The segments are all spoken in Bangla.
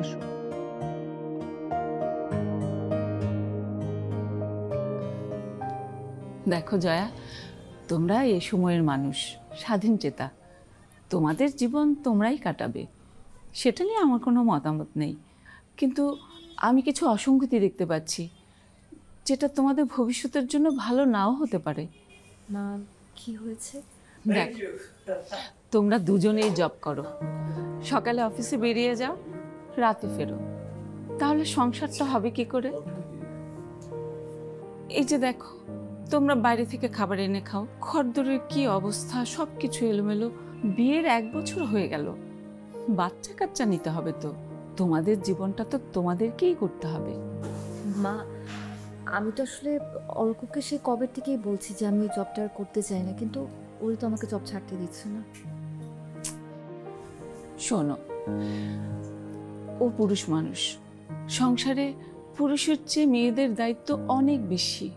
বসো। দেখো জয়া, তোমরা এ সময়ের মানুষ, স্বাধীন চেতা, তোমাদের জীবন তোমরাই কাটাবে, সেটা নিয়ে আমার কোনো মতামত নেই। কিন্তু আমি কিছু অসঙ্গতি দেখতে পাচ্ছি, যেটা তোমাদের ভবিষ্যতের জন্য ভালো নাও হতে পারে। মা, কি হয়েছে? দেখ, তোমরা দুজনেই জব করো, সকালে অফিসে বেরিয়ে যাও, রাতে ফেরো, তাহলে সংসারটা হবে কি করে? এই যে দেখো, তোমরা বাইরে থেকে খাবার এনে খাও, খরদরের কি অবস্থা, সব কিছু এলোমেলো। বিয়ের 1 বছর হয়ে গেল, বাচ্চা কাচ্চা নিতে হবে, তো তোমাদের জীবনটা তো তোমাদেরকেই করতে হবে। মা, আমি তো আসলে অর্ককে সে কবে থেকেই বলছি যে আমি জবটা আর করতে চাই না, কিন্তু ওই তো আমাকে জব ছাড়তে দিচ্ছে না। শোনো, ও পুরুষ মানুষ, সংসারে পুরুষের চেয়ে মেয়েদের দায়িত্ব অনেক বেশি।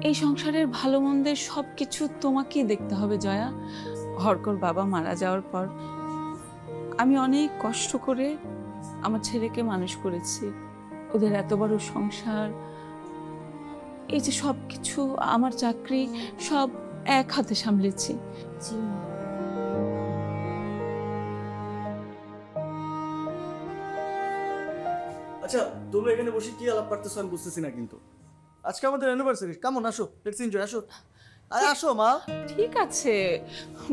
এই সংসারের ভালো মন্দের সব কিছু তোমাকেই দেখতে হবে জয়া। হরকর বাবা মারা যাওয়ার পর আমি অনেক কষ্ট করে আমার ছেলেকে মানুষ করেছি। ওদের এত বড় সংসার, এই যে সব কিছু, আমার চাকরি, সব এক হাতে সামলেছি। জি মা। আচ্ছা, তোমরা এখানে বসে কি আলাপ করতেছো আমি বুঝতেছি না, কিন্তু আজকে আমাদের অ্যানিভার্সারি, কেমন? আসো, লেটস এনজয়, আসো। আরে আসো মা। ঠিক আছে,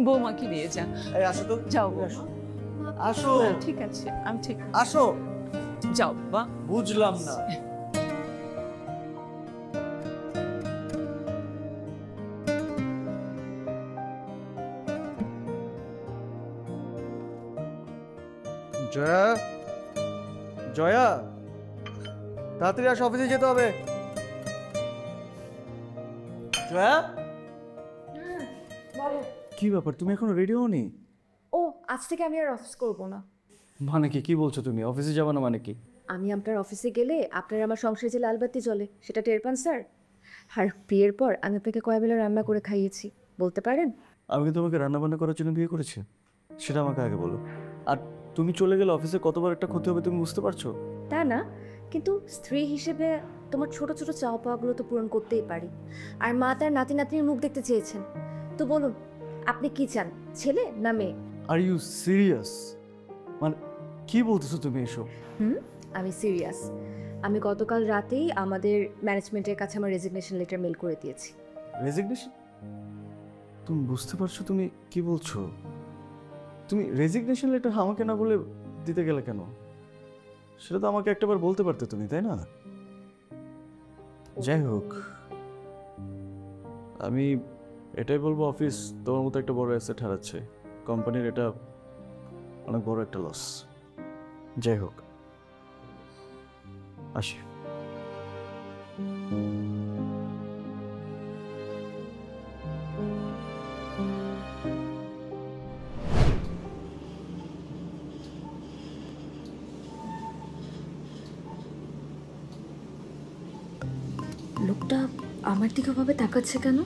বৌমাকে নিয়ে যা। এই আসো তো, যাও আসো, বৌমা। আসো। ঠিক আছে, আমি ঠিক, আসো। যাও বাবা। বুঝলাম না। জয়া, জয়া, তাড়াতাড়ি আসো, অফিসে যেতে হবে। জয়া, বলো। কি ব্যাপার, তুমি এখনো রেডি হওনি? ও, আজ থেকে আমি আর অফিস করব না। মানে কি, কি বলছো তুমি? অফিসে যাবে না মানে কি? আমি আপনার অফিসে গেলে আপনার আমার সংসারে যে লালবাতি জ্বলে সেটা টের পান স্যার। আর বিয়ের পর আমি আপনাকে কয়বেলা রান্না করে খাইয়েছি, বলতে পারেন? আমি কি তোমাকে রান্না বান্না করার জন্য বিয়ে করেছি? সেটা আমাকে আগে বলো। আর তুমি চলে গেলে অফিসে কতবার একটা ক্ষতি হবে তুমি বুঝতে পারছো? তা না, কিন্তু স্ত্রী হিসেবে তোমার ছোট ছোট চাওয়া পাওয়াগুলো তো পূরণ করতেই পারি। আর মা তার নাতি নাতনির মুখ দেখতে চেয়েছেন, তো বলুন আপনি কি চান, ছেলে না মেয়ে? Are you serious? মানে কি বলতেছো তুমি এসব? আমি সিরিয়াস। আমি গতকাল রাতেই আমাদের ম্যানেজমেন্টের কাছে আমার রেজিগনেশন লেটার মেল করে দিয়েছি। রেজিগনেশন? তুমি বুঝতে পারছো তুমি কি বলছো? তুমি রেজিগনেশন লেটার আমাকে না বলে দিতে গেলে কেন? সেটা তো আমাকে একটাবার বলতে পারতে তুমি, তাই না? যাই হোক, আমি এটাই বলবো, অফিস তোমার মতো একটা বড় অ্যাসেট হারাচ্ছে, কোম্পানির এটা অনেক বড় একটা লস। যাই হোক, আসি। লোকটা আমার দিকে ভাবে তাকাচ্ছে কেন?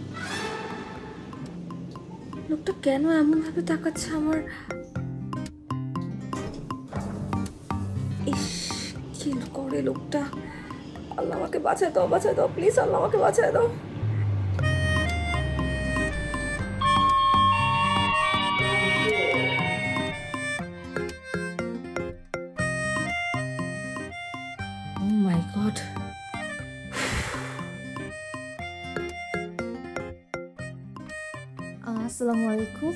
লোকটা কেন এমন ভাবে তাকাচ্ছে আমার? ইস, কি করে লোকটা! আল্লাহ আমাকে বাঁচায় দাও, বাঁচায় দাও প্লিজ, আল্লাহ আমাকে বাঁচায় দাও। Oh my God! আসসালামু আলাইকুম।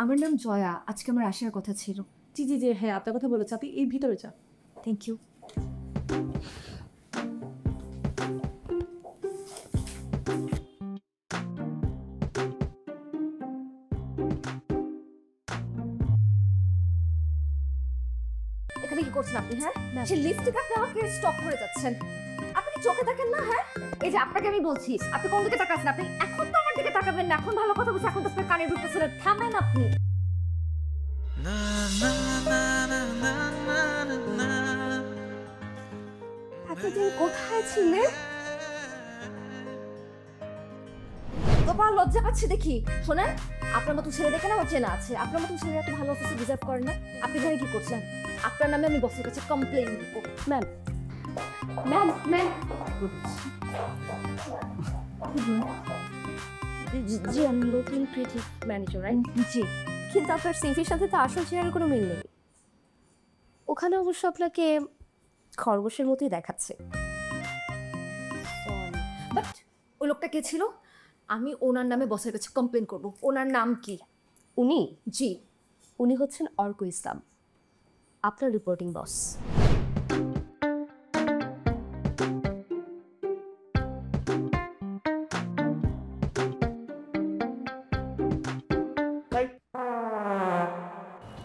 আমার নাম জয়া, আজকে আমার আসার কথা ছিল। জি জি জি, হ্যাঁ আপনার কথা বলেছে, আপনি এই ভিতরে যা। Thank you. এখানে কি করছেন আপনি? হ্যাঁ, সে লিফটে আপনি আমাকে স্টপ করে যাচ্ছেন। আপনি কি চোখে দেখেন না? হ্যাঁ, এই যে আপনাকে আমি বলছি, আপনি কোন দিকে তাকাচ্ছেন? আপনি এখন তো আমার দিকে তাকাবেন না, এখন ভালো কথা বলছি, এখন তো আপনার কানে ঢুকতেছিল। থামেন আপনি। এতদিন কোথায় ছিলে? বাবা লজ্জা পাচ্ছে দেখি। শোনেন, আপনার মতো ছেলে দেখে না আমার চেনা আছে। আপনার মতো ছেলে এত ভালো অফিসে ডিজার্ভ করে না। আপনি এখানে কি করছেন? আপনার নামে আমি বসের কাছে কমপ্লেইন দিব। ম্যাম ম্যাম ম্যাম জি, আমি নতুন ক্রিয়েটিভ ম্যানেজার, রাইট? জি। কিন্তু আপনার সিভির সাথে তো আসল চেহারার কোনো মিল নেই। ওখানে অবশ্য আপনাকে খরগোশের মতোই দেখাচ্ছে। বাট ওই লোকটা কে ছিল? আমি ওনার নামে বসের কাছে কমপ্লেন করব। ওনার নাম কি? উনি? জি, উনি হচ্ছেন অর্ক ইসলাম, আপনার রিপোর্টিং বস।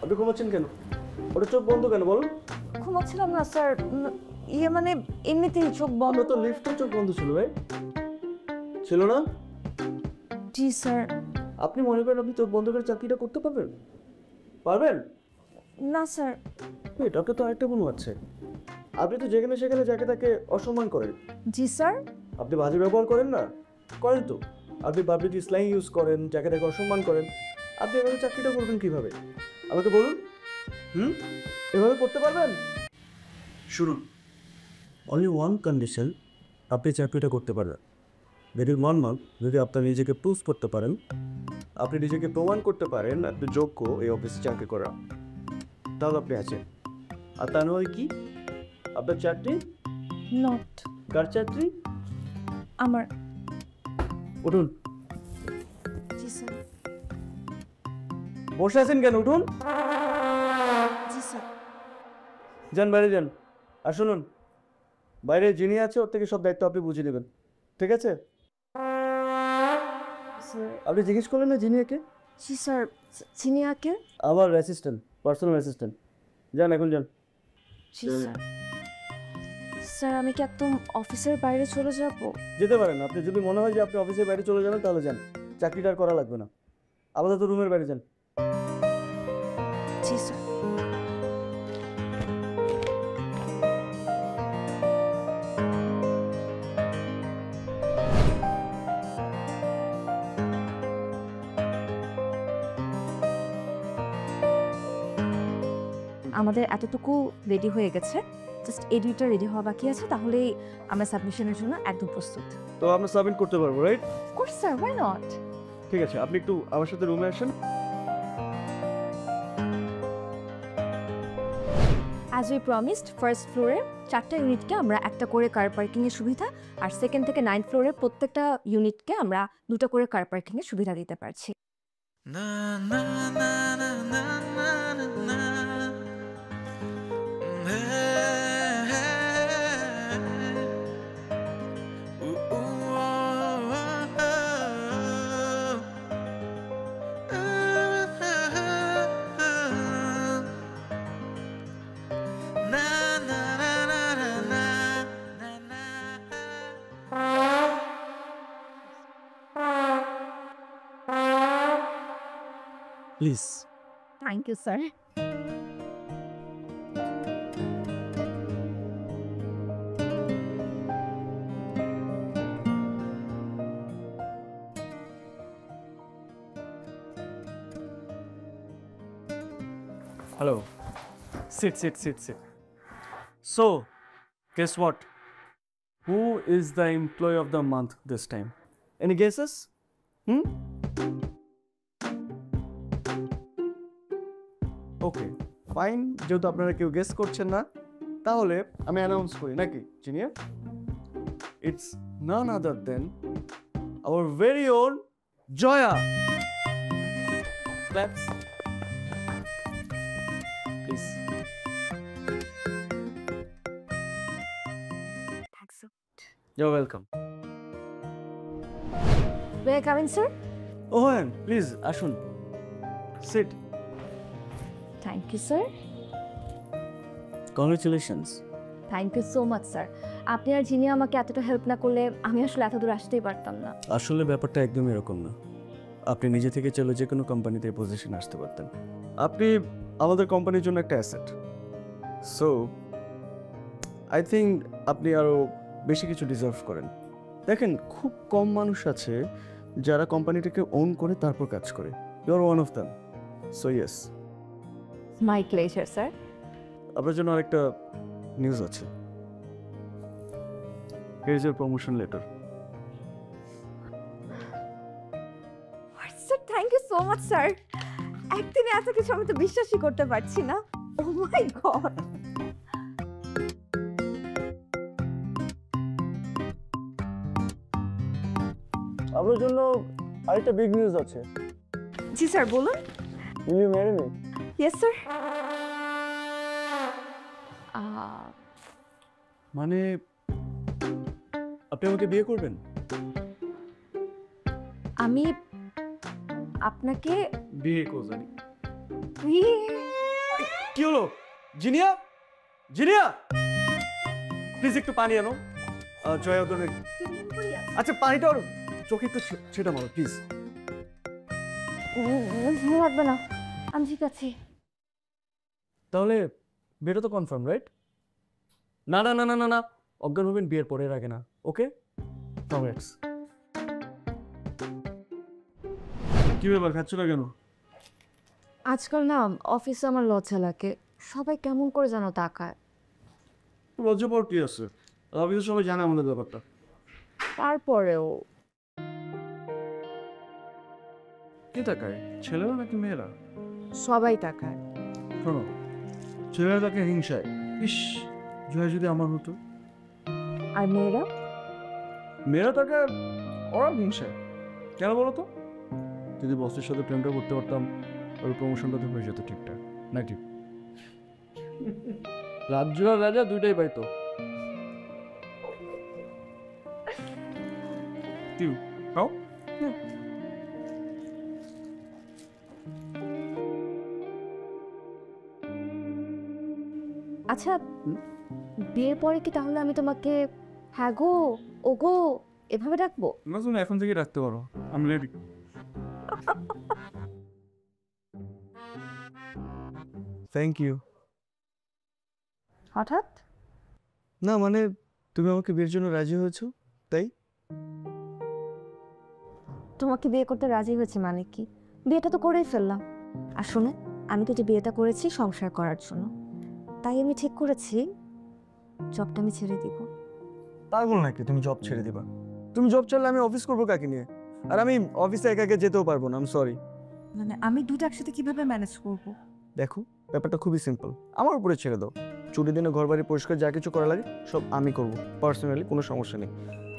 আপনি ঘুমাচ্ছেন কেন? ওটা চোখ বন্ধ কেন বলুন? ঘুমাচ্ছিলাম না স্যার, ইয়ে মানে এমনিতেই চোখ বন্ধ। আমরা তো লিফটে চোখ বন্ধ ছিল ভাই, ছিল না? জি স্যার। আপনি মনে করেন আপনি চোখ বন্ধ করে চাকরিটা করতে পারবেন? পারবেন না স্যার। এটাকে তো আরেকটা মনে হচ্ছে, আপনি তো যেখানে সেখানে যাকে তাকে অসম্মান করেন। জি স্যার। আপনি বাজে ব্যবহার করেন না? করেন তো। আপনি পাবলিক স্ল্যাং ইউজ করেন, যাকে তাকে অসম্মান করেন। আপনি এভাবে চাকরিটা করবেন কিভাবে আমাকে বলুন? এভাবে করতে পারবেন? শুনুন, অনলি ওয়ান কন্ডিশন, আপনি চাকরিটা করতে পারবেন। ভেরি ওয়ান মান্থ যদি আপনার নিজেকে প্রুভ করতে পারেন, আপনি নিজেকে প্রমাণ করতে পারেন আপনি যোগ্য এই অফিসে চাকরি করা, তাহলে আপনি আছেন। আর তা নয় কি আপনার চাকরি? নট কার চাকরি? আমার। উঠুন। জি স্যার। বসে আছেন কেন? উঠুন। জি স্যার। যান বাইরে যান। আর শুনুন, বাইরে যিনি আছে ওর থেকে সব দায়িত্ব আপনি বুঝে নেবেন, ঠিক আছে? স্যার। আপনি জিজ্ঞেস করলেন না যিনি একে? জি স্যার। সিনিয়াকে? আমার অ্যাসিস্ট্যান্ট, পার্সোনাল অ্যাসিস্ট্যান্ট। যান এখন যান। জি স্যার। স্যার আমি কি একদম অফিসের বাইরে চলে যাব? যেতে পারেন। আপনি যদি মনে হয় যে আপনি অফিসের বাইরে চলে যাবেন তাহলে যান, চাকরিটা আর করা লাগবে না। আপাতত রুমের বাইরে যান। জি স্যার। আমাদের এতটুকু রেডি হয়ে গেছে, জাস্ট এডিটটা রেডি হওয়া বাকি আছে, তাহলেই আমরা সাবমিশনের জন্য একদম প্রস্তুত। তো আমরা সাবমিট করতে পারবো, right? Course sir, why not? ঠিক আছে, আপনি একটু আমার সাথে রুমে আসেন। অ্যাজ উই প্রমিসড, ফার্স্ট ফ্লোরে 4টা ইউনিটকে আমরা একটা করে কার পার্কিংয়ের সুবিধা, আর সেকেন্ড থেকে 9th ফ্লোরে প্রত্যেকটা ইউনিটকে আমরা 2টা করে কার পার্কিংয়ের সুবিধা দিতে পারছি। Na na na na na na na na. Hey, hey. Ooh, ooh, oh, oh, oh. Na na na na na na na na. Please. Thank you sir. Hello. Sit. So, guess what? Who is the employee of the month this time? Any guesses? Okay, fine. যেহেতু আপনারা কেউ গেস করছেন না, তাহলে আমি অ্যানাউন্স করি নাকি junior? It's none other than our very own Joya. Claps. Please. You're welcome. May I come in sir? Oh, and please, আসুন. Sit. Thank you sir. Congratulations. Thank you so much sir. আপনি আর যিনি আমাকে এতটা হেল্প না করলে আমি আসলে এত দূর আসতেই পারতাম না। আসলে ব্যাপারটা একদমই এরকম না। আপনি নিজে থেকে চলে যে কোনো কোম্পানিতে পজিশন আসতে পারতেন। আপনি আমাদের কোম্পানির জন্য একটা অ্যাসেট। সো আই থিঙ্ক আপনি আরও বেশি কিছু ডিজার্ভ করেন। দেখেন, খুব কম মানুষ আছে যারা কোম্পানিটাকে ওন করে তারপর কাজ করে। You are one of them, so yes. My pleasure sir. আপনার জন্য আরেকটা নিউজ আছে। Here is your promotion letter. Sir thank you so much sir. একদিনে এত কিছু আমি তো বিশ্বাসই করতে পারছি না। Oh my god. আপনার জন্য আরেকটা বিগ নিউজ আছে। জি স্যার বলুন। Will you marry me? Yes sir. মানে আপনি আমাকে বিয়ে করবেন? আমি আপনাকে বিয়ে জানি। বিয়ে- কি হলো জিনিয়া? জিনিয়া প্লিজ একটু পানি আনো। জয়া ওদের। আচ্ছা পানিটা ওর চোখে একটু ছেটা মারো প্লিজ। লাগবে না, আমি ঠিক আছি। তাহলে বিয়েটা তো কনফার্ম, রাইট? না না না না না না, অজ্ঞান হবেন বিয়ের পরের আগে না। ওকে, কংগ্রেটস। কি ব্যাপার, খাচ্ছ না কেন? আজকাল না অফিসে আমার লজ্জা লাগে, সবাই কেমন করে যেন তাকায়। লজ্জা পাওয়ার কি আছে? অফিসে সবাই জানে আমাদের ব্যাপারটা। তারপরেও কি তাকায়, ছেলেরা নাকি মেয়েরা? সবাই তাকায়। শোনো, ছেলেরা তাকে হিংসায়, ইস জয় যদি আমার হতো। আর মেয়েরা? মেয়েরা তাকে ওরা হিংসায়। কেন বলো তো? যদি বসের সাথে প্রেমটা করতে পারতাম, ওর প্রমোশনটা তো হয়ে যেত ঠিকঠাক নাকি? রাজ্য আর রাজা দুইটাই পাইতো। কি খাও? আচ্ছা বিয়ের পরে কি তাহলে আমি তোমাকে হ্যাঁ গো ও গো এভাবে ডাকবো? না তুমি এখন থেকে রাখতে পারো, আমি রেডি। Thank you. হঠাৎ? না মানে তুমি আমাকে বিয়ের জন্য রাজি হয়েছো তাই। তোমাকে বিয়ে করতে রাজি হয়েছে মানে কি? বিয়েটা তো করেই ফেললাম। আর শোনো, আমি তো যে বিয়েটা করেছি সংসার করার জন্য, তাই আমি ঠিক করেছি জবটা আমি ছেড়ে দিব। পাগল নাকি তুমি জব ছেড়ে দিবা? তুমি জব ছাড়লে আমি অফিস করবো কাকে নিয়ে? আর আমি অফিসে একা একা যেতেও পারবো না, আমি সরি। মানে আমি দুটো একসাথে কিভাবে ম্যানেজ করব? দেখো ব্যাপারটা খুবই সিম্পল, আমার উপরে ছেড়ে দাও। ছুটির দিনে ঘর বাড়ি পরিষ্কার যা কিছু করা লাগে সব আমি করব পার্সোনালি, কোনো সমস্যা নেই।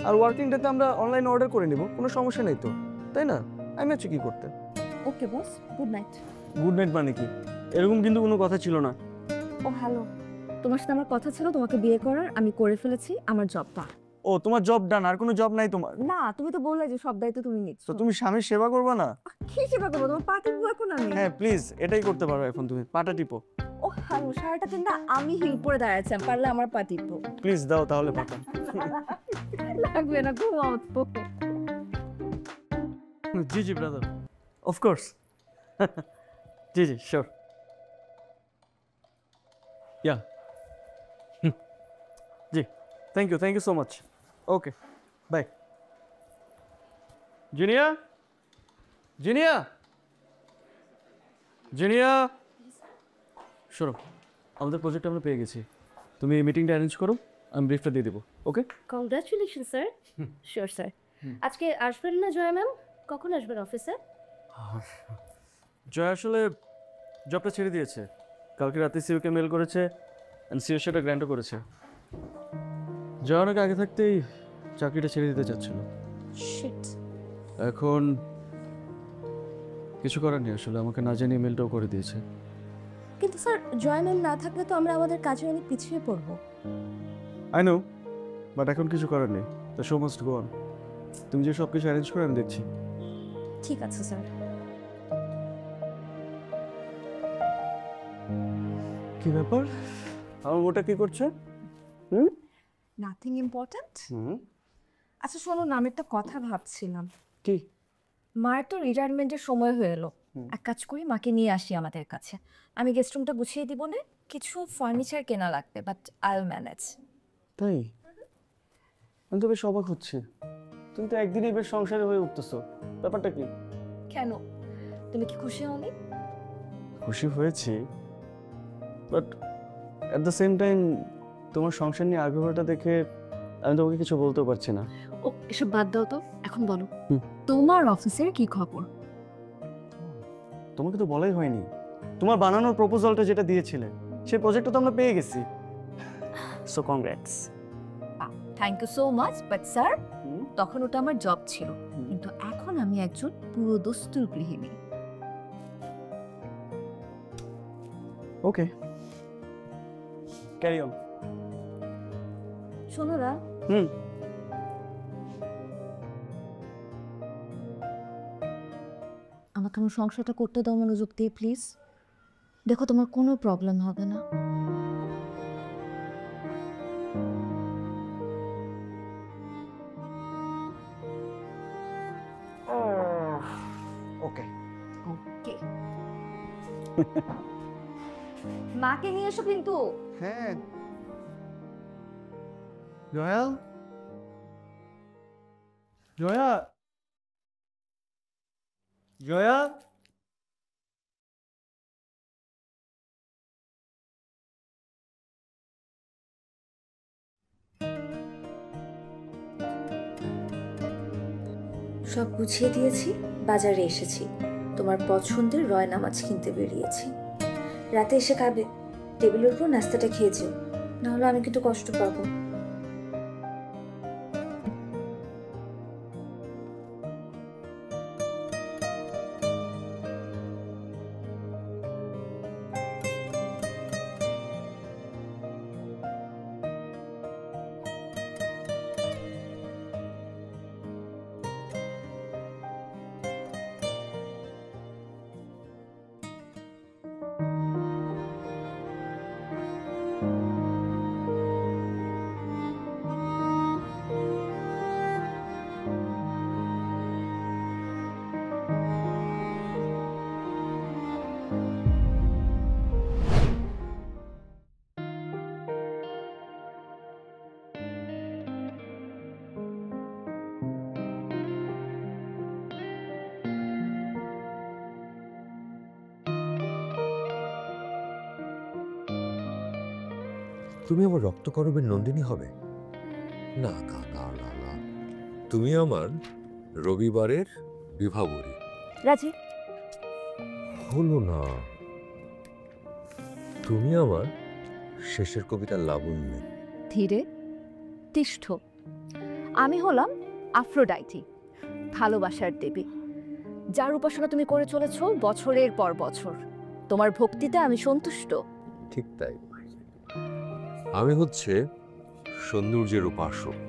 আর ওয়ার্কিং ডেতে আমরা অনলাইনে অর্ডার করে নিব, কোনো সমস্যা নেই তো, তাই না? আমি আছি কি করতে। ওকে বস, গুড নাইট। গুড নাইট মানে কি? এরকম কিন্তু কোনো কথা ছিল না। ও হ্যালো, তোমার সাথে আমার কথা ছিল তোমাকে বিয়ে করার, আমি করে ফেলেছি আমার জবটা। ও তোমার জব ডান, আর কোনো জব নাই তোমার? না তুমি তো বললে যে সব দায়িত্ব তুমি নিচ্ছ। তো তুমি স্বামীর সেবা করবে না? কি সেবা করবো, তোমার পা টিপবো এখন আমি? হ্যাঁ প্লিজ এটাই করতে পারো এখন, তুমি পাটা টিপো। ও হ্যালো, সারাটা দিন না আমি হিল পরে দাঁড়াচ্ছি, আমি পারলে আমার পা টিপবো। প্লিজ দাও তাহলে পাটা। লাগবে না, ঘুমাও তো। জি জি ব্রাদার, অফকোর্স। জি জি শিওর। ইয়া জি, thank you so much. Okay bye. Zinia, Zinia, Zinia, শোনো আমাদের প্রজেক্ট আমরা পেয়ে গেছি, তুমি মিটিংটা অ্যারেঞ্জ করো, আমি ব্রিফটা দিয়ে দেবো। Okay? Congratulation sir. Sure sir. আজকে আসবেন না জয়া ম্যাম? কখন আসবেন অফিসে? জয় আসলে জবটা ছেড়ে দিয়েছে, কালকে রাতে সিওকে মেল করেছে, অ্যান্ড সিও সেটা গ্র্যান্টও করেছে। জয় অনেক আগে থাকতেই চাকরিটা ছেড়ে দিতে চাচ্ছিল। শিট। এখন কিছু করার নেই, আসলে আমাকে না জানিয়ে মেলটাও করে দিয়েছে। কিন্তু স্যার জয়া ম্যাম না থাকলে তো আমরা আমাদের কাজে অনেক পিছিয়ে পড়বো। আই নো, বাট এখন কিছু করার নেই, the show must go on. তুমি যে সব কিছু অ্যারেঞ্জ করে আমি দেখছি। ঠিক আছে স্যার। কি ব্যাপার, আমার ওটা কি করছে? Nothing important. হুম, আচ্ছা শোনো না, আমি একটা কথা ভাবছিলাম। কি? মার তো রিটায়ারমেন্টের সময় হয়ে এলো, এক কাজ করি মাকে নিয়ে আসি আমাদের কাছে। আমি গেস্ট রুমটা গুছিয়ে দিব না, কিছু ফার্নিচার কেনা লাগবে, বাট আই উইল ম্যানেজ। তাই? আমি তো বেশ অবাক হচ্ছে, তুমি তো একদিনই বেশ সংসারে হয়ে উঠতেছো, ব্যাপারটা কি? কেন, তুমি কি খুশি হওনি? খুশি হয়েছি, but at the same time তোমার সংসার নিয়ে আগ্রহটা দেখে আমি তোমাকে কিছু বলতেও পারছি না। ও এসব বাদ দাও তো, এখন বলো হুম। তোমার অফিসের কি খবর? তোমাকে তো বলাই হয়নি, তোমার বানানোর প্রপোজালটা যেটা দিয়েছিলে সেই প্রজেক্টটা তো আমরা পেয়ে গেছি, so congrats. Thank you so much, but sir তখন ওটা আমার জব ছিল, কিন্তু এখন আমি একজন পুরো দস্তুর গৃহিণী। ওকে, ক্যারি অন। শোনো না, হুম। আমাকে আমার সংসারটা করতে দাও মনোযোগ দিয়ে প্লিজ। দেখো তোমার কোনো প্রবলেম হবে না। ওকে। ওকে। মাকে নিয়ে এসো কিন্তু। হ্যাঁ। জয়া, জয়া, জয়া। সব গুছিয়ে দিয়েছি, বাজারে এসেছি, তোমার পছন্দের রয়না মাছ কিনতে বেরিয়েছি। রাতে এসে খাবে, টেবিলের উপর নাস্তাটা খেয়ে যেও, নাহলে আমি কিন্তু কষ্ট পাবো। তুমি আমার রক্তকরবের নন্দিনী হবে? না না না না না, তুমি আমার রবিবারের বিভাবরী। রাজি। হলো না, তুমি আমার শেষের কবিতার লাবণ্য। ধীরে তিষ্ঠ। আমি হলাম আফ্রোডাইটি, ভালোবাসার দেবী, যার উপাসনা তুমি করে চলেছ বছরের পর বছর। তোমার ভক্তিতে আমি সন্তুষ্ট। ঠিক তাই, আমি হচ্ছে সৌন্দর্যের উপাসক।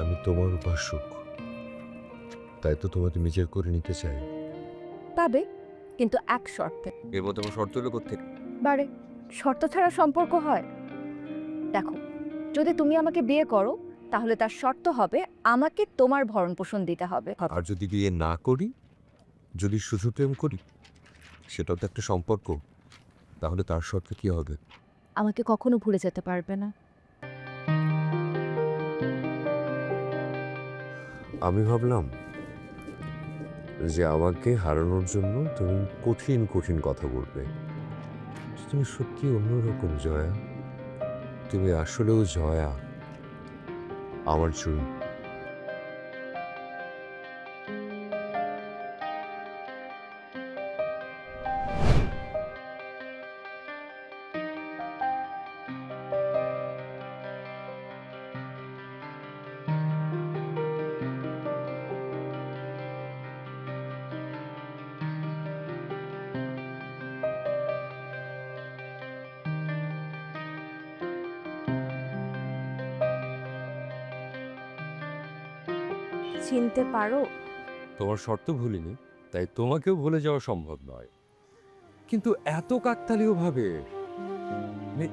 আমি তোমার উপাসক, তাই তো তোমাকে নিজের করে নিতে চাই। পাবে, কিন্তু এক শর্তে। এর মধ্যে আমার শর্ত হলো কোত্থেকে? বারে, শর্ত ছাড়া সম্পর্ক হয়? দেখো, যদি তুমি আমাকে বিয়ে করো তাহলে তার শর্ত হবে আমাকে তোমার ভরণ পোষণ দিতে হবে। আর যদি বিয়ে না করি, যদি শুধু প্রেম করি, সেটাও তো একটা সম্পর্ক। তাহলে তার শর্ত কি হবে? আমাকে কখনো ভুলে যেতে পারবে না। আমি ভাবলাম যে আমাকে হারানোর জন্য তুমি কঠিন কঠিন কথা বলবে। তুমি সত্যি অন্যরকম জয়া, তুমি আসলেও জয়া আমার জন্য। চিনতে পারো? তোমার শর্ত ভুলিনি, তাই তোমাকেও ভুলে যাওয়া সম্ভব নয়। কিন্তু এত কাকতালীয় ভাবে, মানে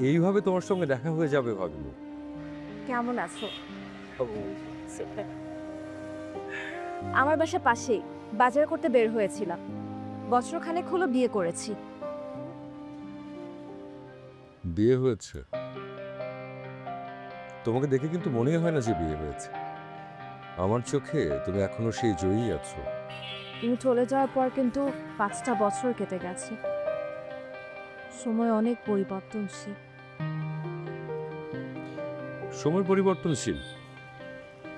এইভাবে তোমার সঙ্গে দেখা হয়ে যাবে ভাবিনি। কেমন আছো? আমার বাসা পাশেই, বাজার করতে বের হয়েছিলাম। বছরখানেক হলো বিয়ে করেছি। বিয়ে হয়েছে? তোমাকে দেখে কিন্তু মনেই হয় না যে বিয়ে হয়েছে। আমার চোখে তুমি এখনো সেই জয়ী আছো। তুমি চলে যাওয়ার পর কিন্তু 5টা বছর কেটে গেছে। সময় অনেক পরিবর্তনশীল। সময় পরিবর্তনশীল,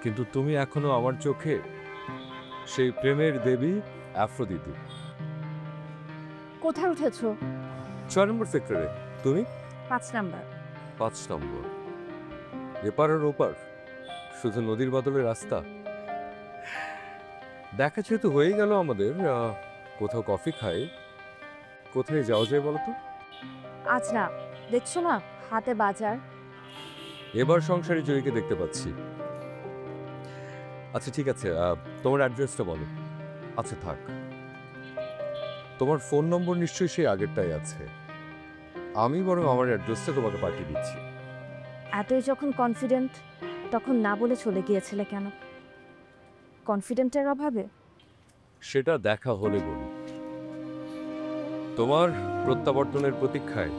কিন্তু তুমি এখনো আমার চোখে সেই প্রেমের দেবী অ্যাফ্রোদিতি। কোথায় উঠেছো? 6 নম্বর সেক্টরে। তুমি? 5 নাম্বার। 5 নম্বর। এপার আর ওপার শুধু নদীর বদলে রাস্তা। দেখা যেহেতু হয়ে গেল আমাদের, কোথাও কফি খাই। কোথায় যাওয়া যায় বলো তো? আজ না, দেখছো না হাতে বাজার। এবার সংসারী জয়ীকে দেখতে পাচ্ছি। আচ্ছা ঠিক আছে, তোমার অ্যাড্রেসটা বলো। আচ্ছা থাক, তোমার ফোন নম্বর নিশ্চয়ই সেই আগেরটাই আছে। আমি বরং আমার অ্যাড্রেসটা তোমাকে পাঠিয়ে দিচ্ছি। এতই যখন কনফিডেন্ট, তখন না বলে চলে গিয়েছিলে কেন? কনফিডেন্টের অভাবে? সেটা দেখা হলে বলি। তোমার প্রত্যাবর্তনের প্রতীক্ষায়।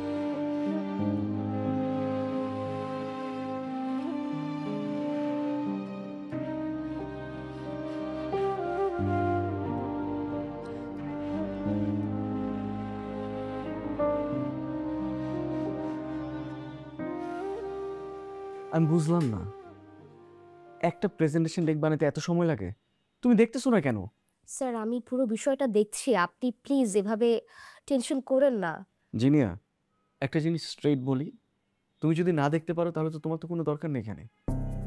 আমি বুঝলাম না, একটা প্রেজেন্টেশন ডেক বানাতে এত সময় লাগে? তুমি দেখতেছো না কেন? স্যার আমি পুরো বিষয়টা দেখছি, আপনি প্লিজ এভাবে টেনশন করেন না। জিনিয়া, একটা জিনিস স্ট্রেইট বলি, তুমি যদি না দেখতে পারো তাহলে তো তোমার তো কোনো দরকার নেই এখানে।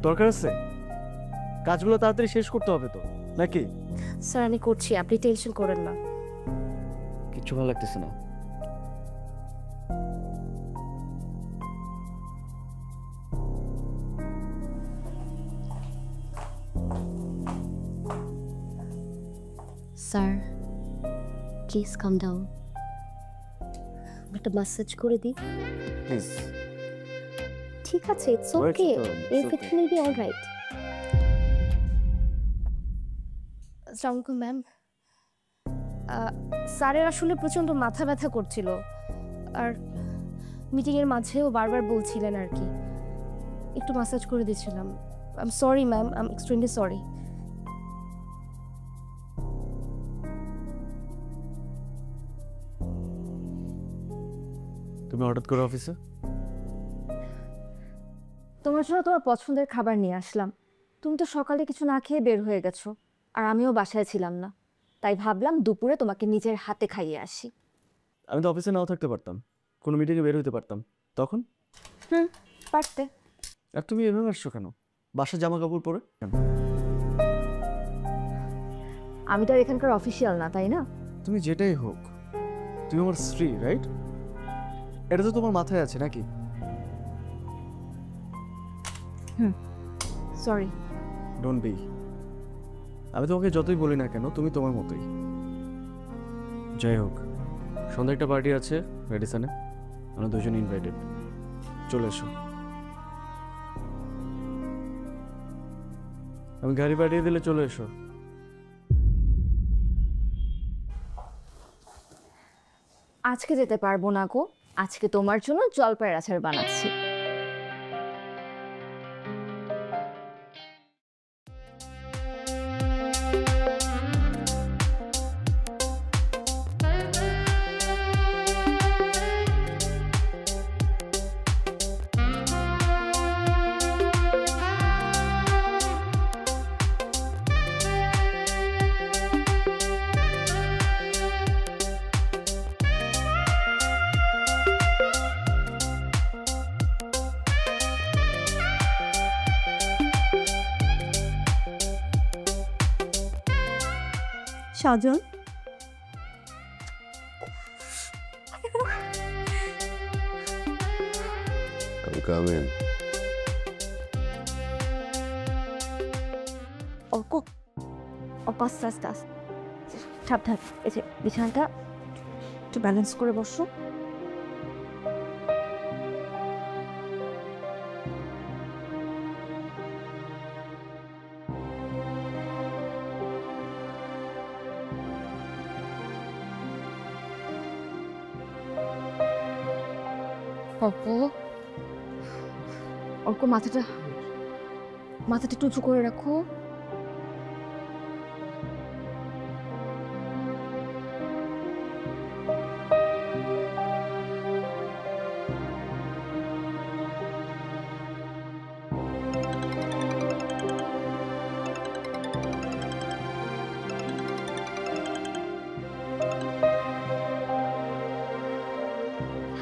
দরকার আছে, কাজগুলো তাড়াতাড়ি শেষ করতে হবে তো, নাকি? স্যার আমি করছি, আপনি টেনশন করেন না। কিচ্ছু ভালো লাগতেছে না। স্যার প্লিজ কাম ডাউন, একটা ম্যাসেজ করে দিই। প্লিজ। ঠিক আছে, it's okay, everything will be alright. আসসালামু আলাইকুম ম্যাম। স্যারের আসলে প্রচণ্ড মাথা ব্যথা করছিল, আর মিটিংয়ের মাঝেও বারবার বলছিলেন আর কি, একটু ম্যাসাজ করে দিয়েছিলাম। I am sorry ma'am, I am extremely sorry. তুমি হঠাৎ করে অফিসে? তোমার জন্য তোমার পছন্দের খাবার নিয়ে আসলাম। তুমি তো সকালে কিছু না খেয়ে বের হয়ে গেছো, আর আমিও বাসায় ছিলাম না, তাই ভাবলাম দুপুরে তোমাকে নিজের হাতে খাইয়ে আসি। আমি তো অফিসে নাও থাকতে পারতাম, কোনো মিটিংয়ে বের হইতে পারতাম তখন। পারতে। আর তুমি এভাবে আসছো কেন? বাসার জামা কাপড় পরে কেন? আমি তো আর এখানকার অফিসিয়াল না, তাই না? তুমি যেটাই হোক, তুমি আমার স্ত্রী, রাইট? এটা তো তোমার মাথায় আছে নাকি? সরি। Don't be. আমি তোমাকে যতই বলি না কেন, তুমি তোমার মতোই। যাই হোক, সন্ধ্যা একটা পার্টি আছে রেডিসনে, আমরা দুজন ইনভাইটেড, চলে এসো। আমি গাড়ি পাঠিয়ে দিলে চলে এসো। আজকে যেতে পারবো না গো, আজকে তোমার জন্য জলপাইয়ের আচার বানাচ্ছি। সজন, I'm coming. অর্ক, আস্তে আস্তে আস্তে, সাবধান। এই যে বিছানাটা একটু ব্যালেন্স করে বসো। অর্ক, মাথাটা মাথাটা একটু উঁচু করে রাখো।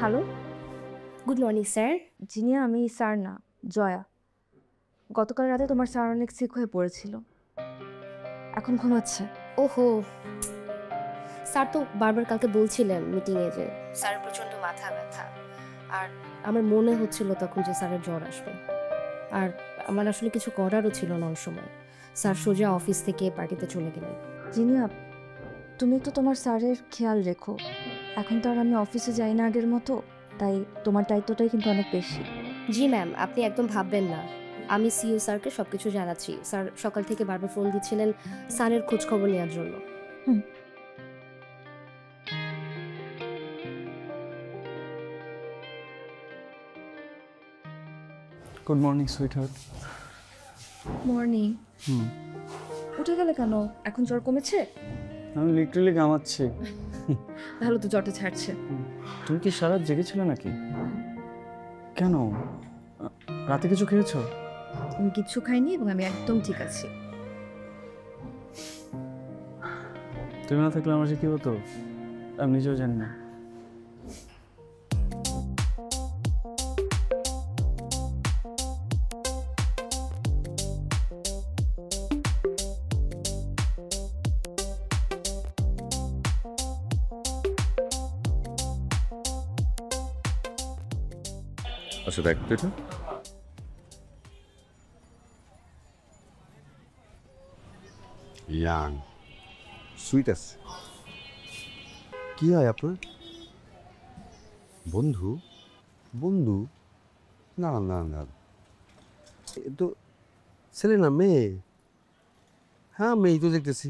Hello good morning sir. Zinnia, আমি স্যার না, জয়া। গতকাল রাতে তোমার স্যার অনেক সিক হয়ে পড়েছিল, এখন ঘুমাচ্ছে। ওহো, স্যার তো বারবার কালকে বলছিলেন মিটিংয়ে যে স্যার প্রচণ্ড মাথা ব্যথা, আর আমার মনে হচ্ছিল তখন যে স্যারের জ্বর আসবে। আর আমার আসলে কিছু করারও ছিল না ওই সময়। স্যার সোজা অফিস থেকে পার্টিতে চলে গেলেন। জিনিয়া, তুমি তো তোমার স্যারের খেয়াল রেখো। এখন তো আর আমি অফিসে যাই না আগের মতো, তাই তোমার দায়িত্বটাই কিন্তু অনেক বেশি। জি ম্যাম, আপনি একদম ভাববেন না, আমি সিইও স্যারকে সব কিছু জানাচ্ছি। স্যার সকাল থেকে বারবার ফোন দিচ্ছিলেন স্যারের খোঁজ খবর নেওয়ার জন্য। Good morning sweet heart. Morning. উঠে গেলে কেন? এখন জ্বর কমেছে? আমি লিটারালি ঘামাচ্ছি। ভালো তো, জ্বরটা ছাড়ছে। তুমি কি সারা রাত জেগেছিলে নাকি? কেন, রাতে কিছু খেয়েছো? আমি কিচ্ছু খাইনি এবং আমি একদম ঠিক আছি। তুমি না থাকলে আমার যে কি হতো আমি নিজেও জানি না। আচ্ছা দেখ তো এটা। ইয়াং সুইট আছে। কি হয় আপনার? বন্ধু? বন্ধু? না না না, এ তো ছেলে না মেয়ে। হ্যাঁ মেয়ে তো দেখতেছি।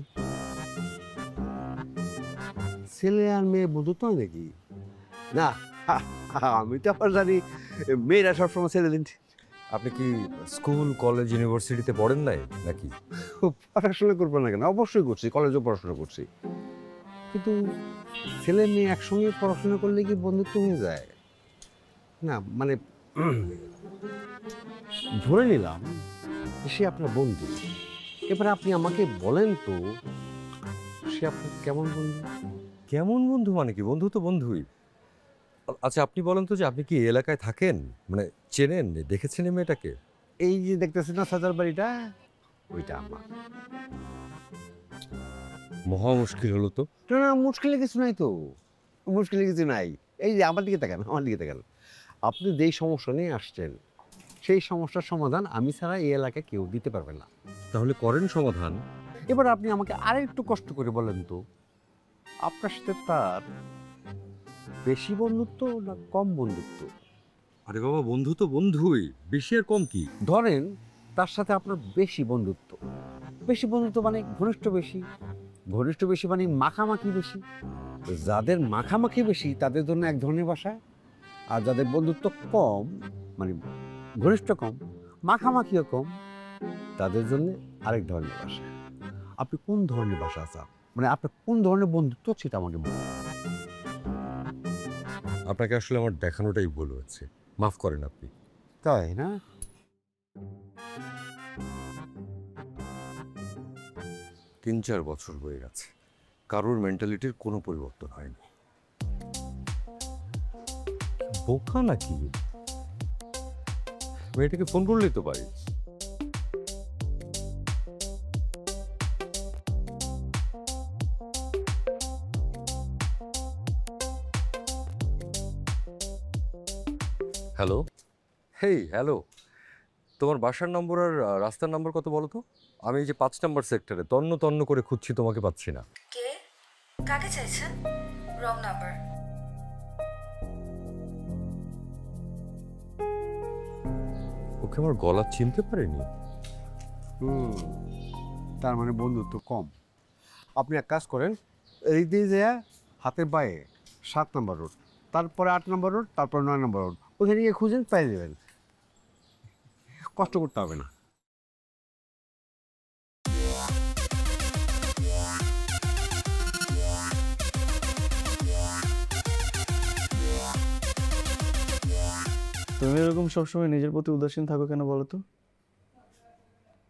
ছেলে আর মেয়ে বন্ধুত্ব হয় নাকি? না, আমি তো আবার জানি মেয়েরা সবসময় ছেলে দিন। আপনি কি স্কুল কলেজ ইউনিভার্সিটিতে পড়েন নাই নাকি? পড়াশোনা করবো না কেন? অবশ্যই করছি, কলেজেও পড়াশোনা করছি। কিন্তু ছেলে মেয়ে একসঙ্গে পড়াশোনা করলে কি বন্ধুত্ব হয়ে যায়? না মানে ধরে নিলাম সে আপনার বন্ধু, এবার আপনি আমাকে বলেন তো সে আপনার কেমন বন্ধু? কেমন বন্ধু মানে কি? বন্ধু তো বন্ধুই। আচ্ছা আপনি বলেন তো যে আপনি কি এই এলাকায় থাকেন, মানে চেনেন, দেখেছেন এই মেয়েটাকে? এই যে দেখতেছেন না সাজার বাড়িটা, ওইটা আমার। মহা মুশকিল হলো তো। না না, মুশকিলে কিছু নাই তো, মুশকিলে কিছু নাই। এই যে আমার দিকে তাকান, আমার দিকে তাকান। আপনি যেই সমস্যা নিয়ে আসছেন সেই সমস্যার সমাধান আমি ছাড়া এই এলাকায় কেউ দিতে পারবে না। তাহলে করেন সমাধান। এবার আপনি আমাকে আরেকটু কষ্ট করে বলেন তো, আপনার সাথে তার বেশি বন্ধুত্ব না কম বন্ধুত্ব? আরে বাবা, বন্ধু তো বন্ধুই, বেশি আর কম কি? ধরেন তার সাথে আপনার বেশি বন্ধুত্ব। বেশি বন্ধুত্ব মানে ঘনিষ্ঠ বেশি, ঘনিষ্ঠ বেশি মানে মাখামাখি বেশি। যাদের মাখামাখি বেশি তাদের জন্য এক ধরনের ভাষা, আর যাদের বন্ধুত্ব কম মানে ঘনিষ্ঠ কম, মাখামাখিও কম, তাদের জন্য আরেক ধরনের ভাষা। আপনি কোন ধরনের ভাষা চান, মানে আপনার কোন ধরনের বন্ধুত্ব সেটা আমাকে বলুন। আপনাকে আসলে আমার দেখানোটাই ভুল হয়েছে, মাফ করেন আপনি। তাই না? 3-4 বছর হয়ে গেছে, কারোর মেন্টালিটির কোনো পরিবর্তন হয়নি। বোকা নাকি? মেয়েটাকে ফোন করলেই তো পারি। হ্যালো, হেই হ্যালো, তোমার বাসার নম্বর আর রাস্তার নম্বর কত বলো তো? আমি এই যে 5 নম্বর সেক্টরে তন্ন তন্ন করে খুঁজছি, তোমাকে পাচ্ছি না। কে? কাকে চাইছেন? Wrong number. ওকে আমার গলা চিনতে পারেনি। তার মানে বন্ধুত্ব কম। আপনি এক কাজ করেন, এই দিয়ে যায় হাতের বায়ে 7 নম্বর রোড, তারপরে 8 নম্বর রোড, তারপর 9 নম্বর রোড, ওখানে গিয়ে খুঁজেন, পেয়ে যাবেন। কষ্ট করতে হবে না। তুমি এরকম সবসময় নিজের প্রতি উদাসীন থাকো কেন বলো তো?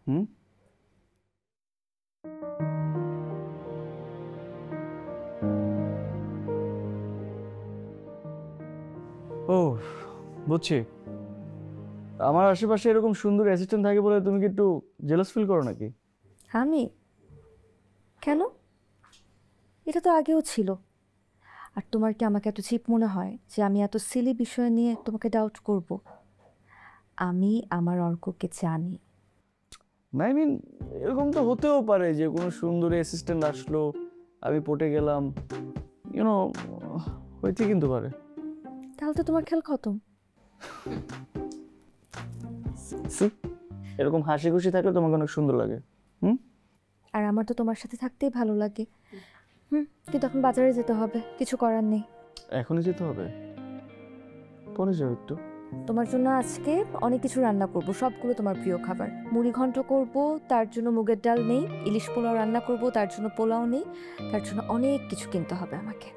হুম? ও বুঝছি, আমার আশেপাশে এরকম সুন্দর অ্যাসিস্ট্যান্ট থাকে বলে তুমি কি একটু জেলাস ফিল করো নাকি? আমি কেন? এটা তো আগেও ছিল। আর তোমার কি আমাকে এত চিপ মনে হয় যে আমি এত সিলি বিষয় নিয়ে তোমাকে ডাউট করব? আমি আমার অর্ককে জানি। না আই মিন এরকম তো হতেও পারে যে কোনো সুন্দরী অ্যাসিস্ট্যান্ট আসলো, আমি পটে গেলাম, ইউনো, হইতে কিন্তু পারে। তাহলে তো তোমার খেল খতম। এরকম হাসি খুশি থাকলে তোমাকে অনেক সুন্দর লাগে। হুম? আর আমার তো তোমার সাথে থাকতেই ভালো লাগে। কিন্তু এখন বাজারে যেতে হবে, কিছু করার নেই। এখনই যেতে হবে? পরে যাও একটু। তোমার জন্য আজকে অনেক কিছু রান্না করব, সবগুলো তোমার প্রিয় খাবার। মুড়ি ঘন্ট করব, তার জন্য মুগের ডাল নেই। ইলিশ পোলাও রান্না করব, তার জন্য পোলাও নেই। তার জন্য অনেক কিছু কিনতে হবে আমাকে।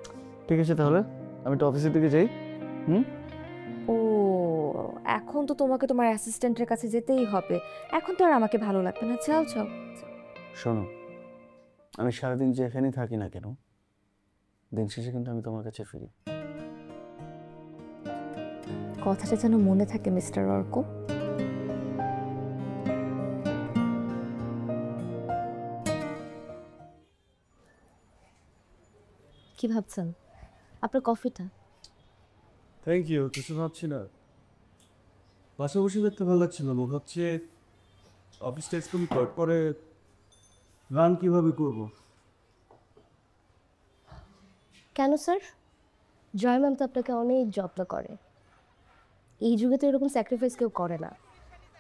ঠিক আছে তাহলে আমি তো অফিসের দিকে যাই। ও এখন তো তোমাকে তোমার অ্যাসিস্ট্যান্টের কাছে যেতেই হবে। এখন তো আর আমাকে ভালো লাগবে না। যাও যাও। শোনো, আমি সারাদিন যেখানেই থাকি না কেন, দিন শেষে কিন্তু আমি তোমার কাছে ফিরি। কথাটা যেন মনে থাকে মিস্টার অর্ক। কি ভাবছেন? আপনার কফিটা? Thank you. কিছু ভাবছি না, বাসা বসে দেখতে ভালো লাগছে না। মনে হচ্ছে অফিসটা কমপ্লিট করে রান কিভাবে করব। কেন স্যার? জয় ম্যাম তো আপনাকে অনেক যত্ন করে। এই যুগে তো এরকম স্যাক্রিফাইস কেউ করে না।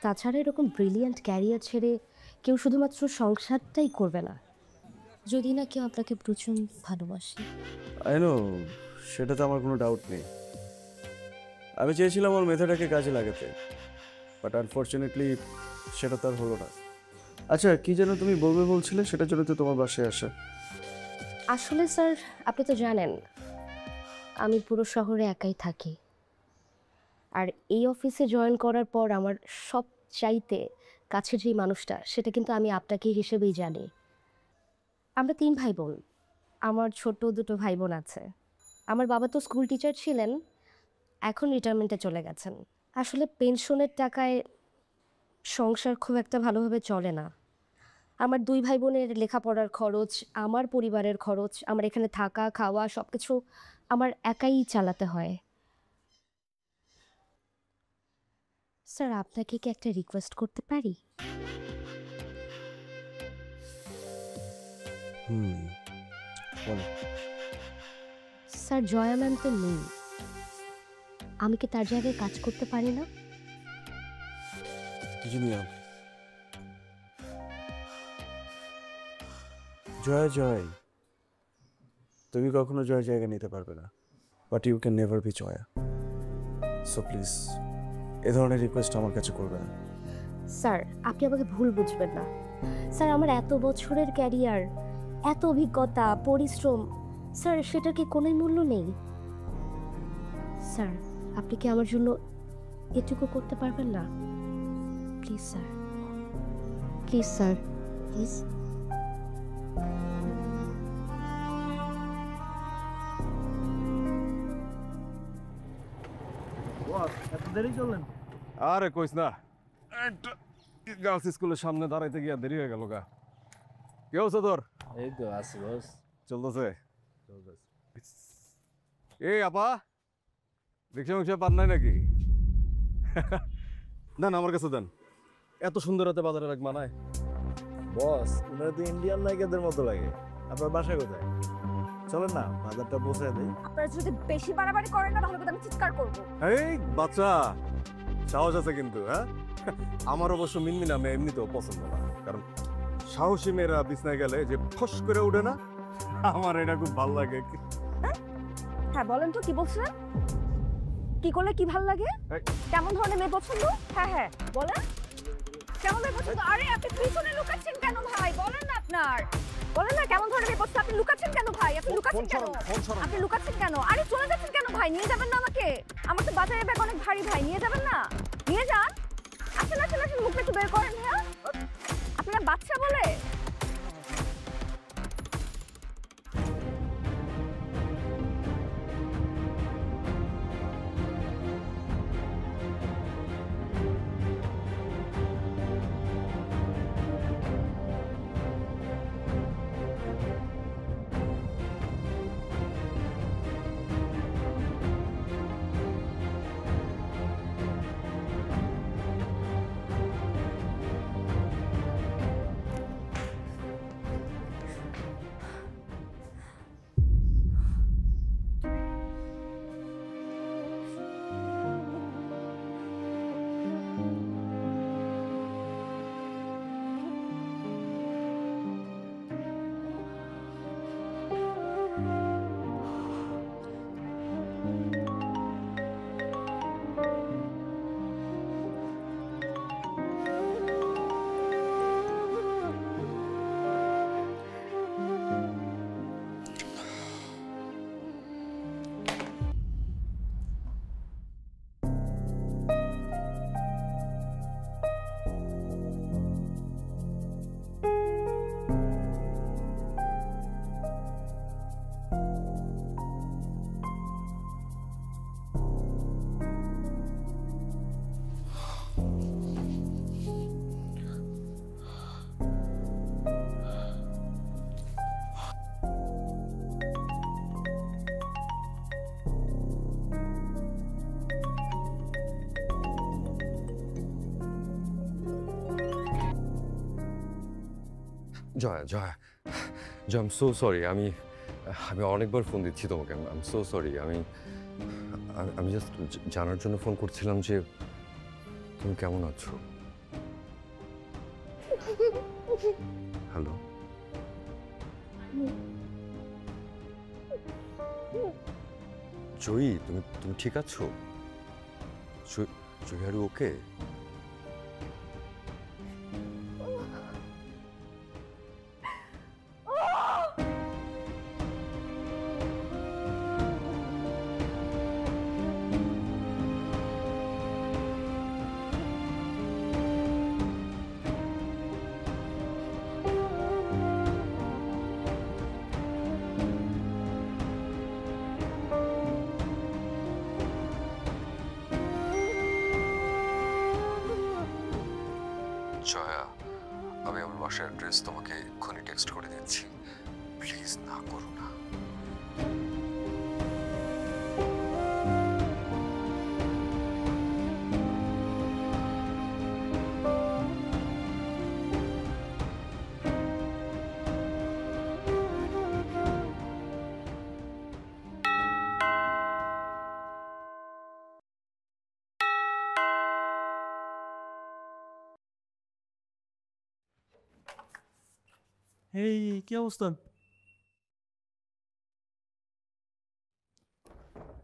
তাছাড়া এরকম ব্রিলিয়ান্ট ক্যারিয়ার ছেড়ে কেউ শুধুমাত্র সংসারটাই করবে না, যদি না কেউ আপনাকে প্রচুর ভালোবাসে। আই নো, সেটা তো আমার কোনো ডাউট নেই। আমি চেয়েছিলাম ওর মেধাটাকে কাজে লাগাতে, বাট আনফর্চুনেটলি সেটা তার হলো না। আচ্ছা, কি যেন তুমি বলবে বলছিলে, সেটা জন্য তো তোমার বাসায় আসা। আসলে স্যার আপনি তো জানেন আমি পুরো শহরে একাই থাকি। আর এই অফিসে জয়েন করার পর আমার সবচাইতে কাছের যেই মানুষটা, সেটা কিন্তু আমি আপনাকে হিসেবেই জানি। আমরা 3 ভাই বোন। আমার ছোট 2 ভাই বোন আছে। আমার বাবা তো স্কুল টিচার ছিলেন, এখন রিটায়ারমেন্টে চলে গেছেন। আসলে পেনশনের টাকায় সংসার খুব একটা ভালোভাবে চলে না। আমার 2 ভাই বোনের লেখাপড়ার খরচ, আমার পরিবারের খরচ, আমার এখানে থাকা খাওয়া সব কিছু আমার একাই চালাতে হয়। স্যার আপনাকে কি একটা রিকোয়েস্ট করতে পারি? স্যার জয়া ম্যাম তো নেই, আমি কি তার জায়গায় কাজ করতে পারি না? জয় জয়, তুমি কখনো জয় জায়গা নিতে পারবে না, but you can never be Joya. So please এ ধরনের রিকোয়েস্ট আমার কাছে করবে না। স্যার আপনি আমাকে ভুল বুঝবেন না। স্যার আমার এত বছরের ক্যারিয়ার, এত অভিজ্ঞতা, পরিশ্রম, স্যার সেটার কি কোনো মূল্য নেই? স্যার আপনি কি আমার জন্য এটুকু করতে পারবেন না? Please sir, please sir, please. আরে কইস না, গার্লস স্কুলের সামনে দাঁড়াইতে গিয়া দেরি হয়ে গেল গা। কি অবস্থা তোর? এই তো আছি বস। চলতেছে? এই আপা, রিক্সা মিক্সা পান নাই নাকি? না না, আমার কাছে দেন। এত সুন্দর রাতে বাজারে রাখ মানায়? বস উনারা তো ইন্ডিয়ান নায়িকাদের মতো লাগে। আপনার বাসা কোথায়? চলেন না বাজারটা পৌঁছে দেই। আপনারা যদি বেশি বাড়াবাড়ি করেন না তাহলে কিন্তু আমি চিৎকার করব। এই বাচ্চা, সাহস আছে কিন্তু। হ্যাঁ, আমার অবশ্য মিনমিনা মেয়ে এমনিতেও পছন্দ না, কারণ সাহসী মেয়েরা বিছনায় গেলে যে ফস করে উঠে না, আমার এটা খুব ভালো লাগে। হ্যাঁ বলেন তো, কি বলছেন? কি করলে কি ভালো লাগে? কেমন ধরনের মেয়ে পছন্দ? হ্যাঁ হ্যাঁ বলেন, কেমন মেয়ে পছন্দ? আরে আপনি পিছনে লুকাচ্ছেন কেন ভাই? বলেন না, আপনার বলেন না কেমন ধরনের মেয়ে পছন্দ? আপনি লুকাচ্ছেন কেন ভাই? আপনি লুকাচ্ছেন কেন? আপনি লুকাচ্ছেন কেন? আরে চলে যাচ্ছেন কেন ভাই নিয়ে যাবেন না আমাকে? আমার তো বাজারের ব্যাগ অনেক ভারী, ভাই নিয়ে যাবেন না? নিয়ে যান। আসেন আসেন আসেন, মুখটা একটু বের করেন। হ্যাঁ, আপনারা বাচ্চা বলে। Jaya Jaya Jaya, I am so sorry. আমি অনেকবার ফোন দিচ্ছি তোমাকে। I am so sorry. আমি জাস্ট জানার জন্য ফোন করছিলাম যে তুমি কেমন আছো। হ্যালো, জয়ী, তুমি ঠিক আছো? জয়ী, আর ওকে? জয়া, আমি আমার বাসার অ্যাড্রেস তোমাকে এক্ষুনি টেক্সট করে দিচ্ছি। প্লিজ না করো না। এই কি অবস্থা?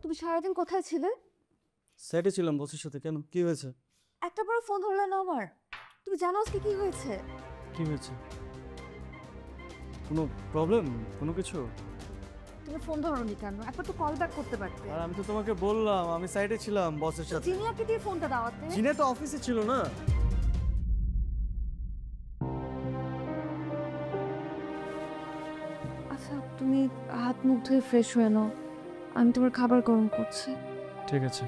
তুমি সারাদিন কোথায় ছিলে? সাইডে ছিলাম বসের সাথে। কেন, কি হয়েছে? একটা বড় ফোন ধরলে না আমার। তুমি জানো আজকে কি হয়েছে? কি হয়েছে? কোনো প্রবলেম, কোনো কিছু? তুমি ফোন ধরোনি কেন? একবার তো কল ব্যাক করতে পারতে। আর আমি তো তোমাকে বললাম আমি সাইডে ছিলাম বসের সাথে। জিনিয়াকে দিয়ে ফোনটা দাওয়াতে। জিনিয়া তো অফিসে ছিল না। আচ্ছা, তুমি হাত মুখ ধুয়ে ফ্রেশ হয়ে নাও, আমি তোমার খাবার গরম করছি। ঠিক আছে।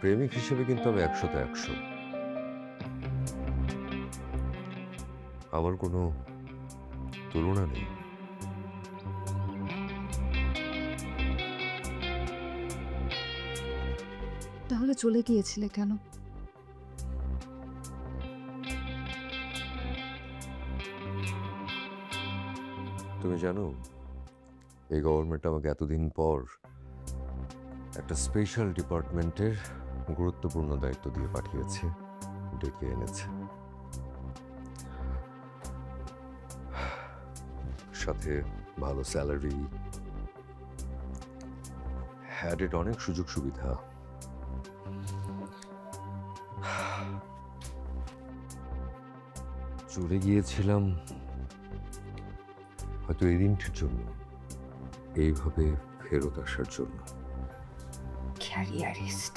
প্রেমিক হিসেবে কিন্তু আমি 100তে 100। আমার কোনো তুলনা নেই। করে চলে গিয়েছিলে কেন? তুমি জানো এই গভর্নমেন্ট আমাকে এতদিন পর একটা স্পেশাল ডিপার্টমেন্টের গুরুত্বপূর্ণ দায়িত্ব দিয়ে পাঠিয়েছে, ডেকে এনেছে। সাথে ভালো স্যালারি, অ্যাডেড অনেক সুযোগ সুবিধা। চলে গিয়েছিলাম হয়তো এই দিনটির জন্য, এইভাবে ফেরত আসার জন্য। ক্যারিয়ারিস্ট।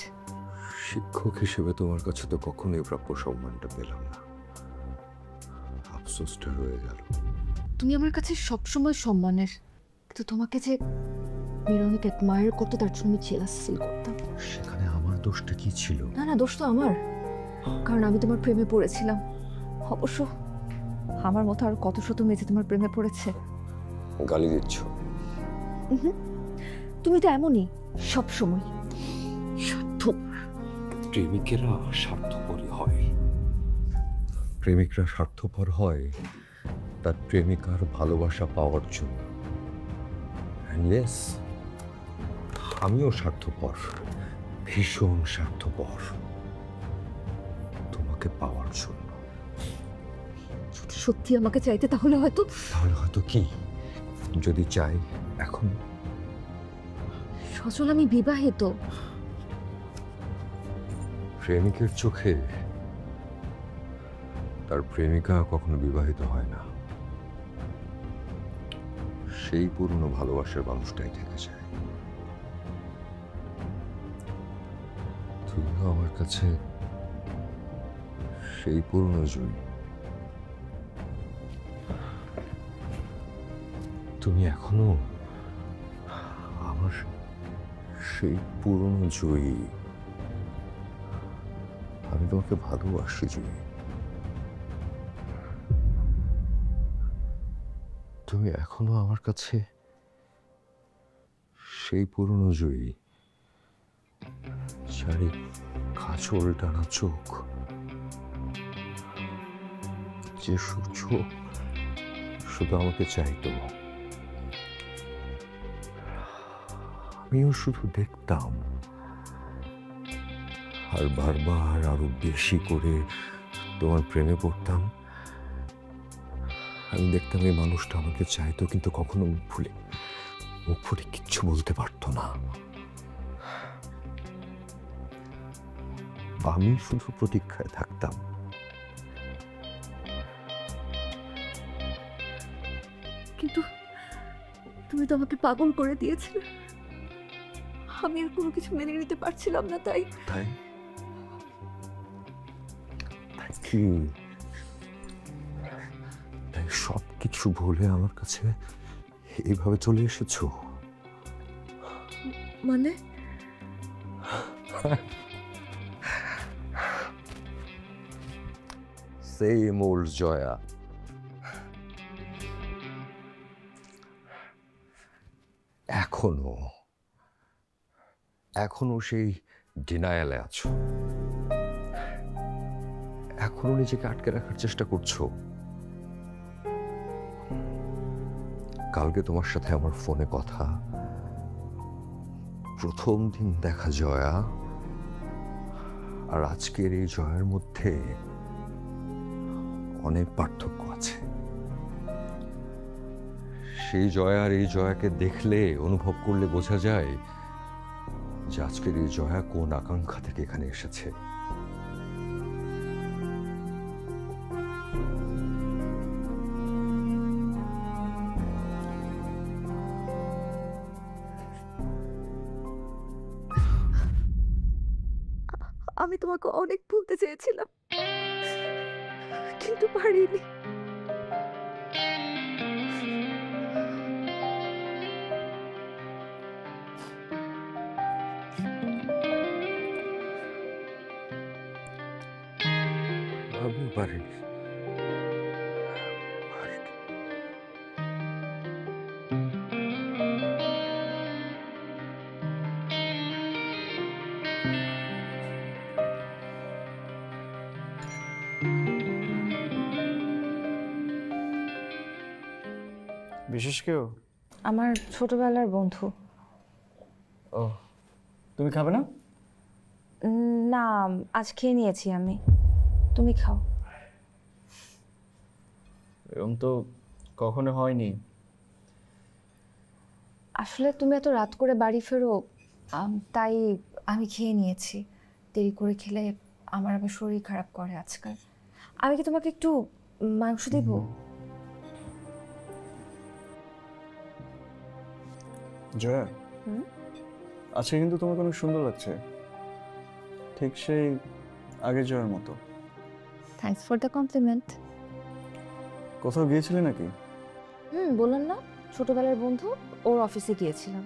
শিক্ষক হিসেবে তোমার কাছে তো কখনোই প্রাপ্য সম্মানটা পেলাম না, আফসোসটা রয়ে গেল। তুমি আমার কাছে সবসময় সম্মানের, কিন্তু তোমাকে যে মিরনিক অ্যাডমায়ার করতো তার জন্য আমি জেলাস ফিল করতাম। সেখানে আমার দোষটা কি ছিল? না না, দোষ তো আমার, কারণ আমি তোমার প্রেমে পড়েছিলাম। অবশ্য আমার মতো আর কত শত মেয়ে যে তোমার প্রেমে পড়েছে। গালি দিচ্ছ? তুমি তো এমনই সব সময়। প্রেমিকেরা স্বার্থপরই হয়। প্রেমিকরা স্বার্থপর হয় তার প্রেমিকার ভালোবাসা পাওয়ার জন্য। ইয়েস, আমিও স্বার্থপর, ভীষণ স্বার্থপর, তোমাকে পাওয়ার জন্য। যদি সত্যি আমাকে চাইতে তাহলে হয়তো কি? যদি চাই এখন? সজল, আমি বিবাহিত। প্রেমিকের চোখে তার প্রেমিকা কখনো বিবাহিত হয় না, সেই পুরনো ভালোবাসার মানুষটাই থেকে যায়। তুমিও আমার কাছে সেই পুরনো জয়ী। তুমি এখনো আমার সেই পুরনো জয়ী। আমি তোমাকে ভালোবাসি জয়ী। তুমি এখনো আমার কাছে সেই পুরনো জয়ী, চারি কাজল টানা চোখ, যে চোখ শুধু আমাকে চাইতো, আমিও শুধু দেখতাম আর বারবার আরো বেশি করে তোমার প্রেমে পড়তাম। আমি দেখতাম এই মানুষটা আমাকে চাইতো, কিন্তু কখনো মুখ ফুটে কিচ্ছু বলতে পারতো না। আমি শুধু প্রতীক্ষায় থাকতাম। কিন্তু তুমি তো আমাকে পাগল করে দিয়েছিলে। আমি আর কোনো কিছু মেনে নিতে পারছিলাম না। তাই কি? তাই সব কিছু ভুলে আমার কাছে এইভাবে চলে এসেছো? মানে সেম ওল্ড জয়া। এখনো সেই ডিনায়ালে আছো, এখনো নিজেকে আটকে রাখার চেষ্টা করছো। কালকে তোমার সাথে আমার ফোনে কথা, প্রথম দিন দেখা জয়া আর আজকের এই জয়ার মধ্যে অনেক পার্থক্য আছে। সেই জয়া আর এই জয়াকে দেখলে, অনুভব করলে বোঝা যায় যে আজকের এই জয়া কোন আকাঙ্ক্ষা থেকে এখানে এসেছে। আমি তোমাকে অনেক ভুলতে চেয়েছিলাম, কিন্তু পারিনি। আমি পারিনি। বিশেষ কেউ? আমার ছোটবেলার বন্ধু। ও, তুমি খাবে না? না, আজ খেয়ে নিয়েছি আমি। তুমি খাও। এরকম তো কখনো হয়নি। আসলে তুমি এত রাত করে বাড়ি ফেরো, তাই আমি খেয়ে নিয়েছি। দেরি করে খেলে আমার আবার শরীর খারাপ করে আজকাল। আমি কি তোমাকে একটু মাংস দেব? জয়া, আজকে কিন্তু তোমাকে অনেক সুন্দর লাগছে, ঠিক সেই আগের জয়ের মতো। Thanks for the compliment. কোথাও গিয়েছিলে নাকি? বললাম না, ছোটবেলার বন্ধু, ওর অফিসে গিয়েছিলাম।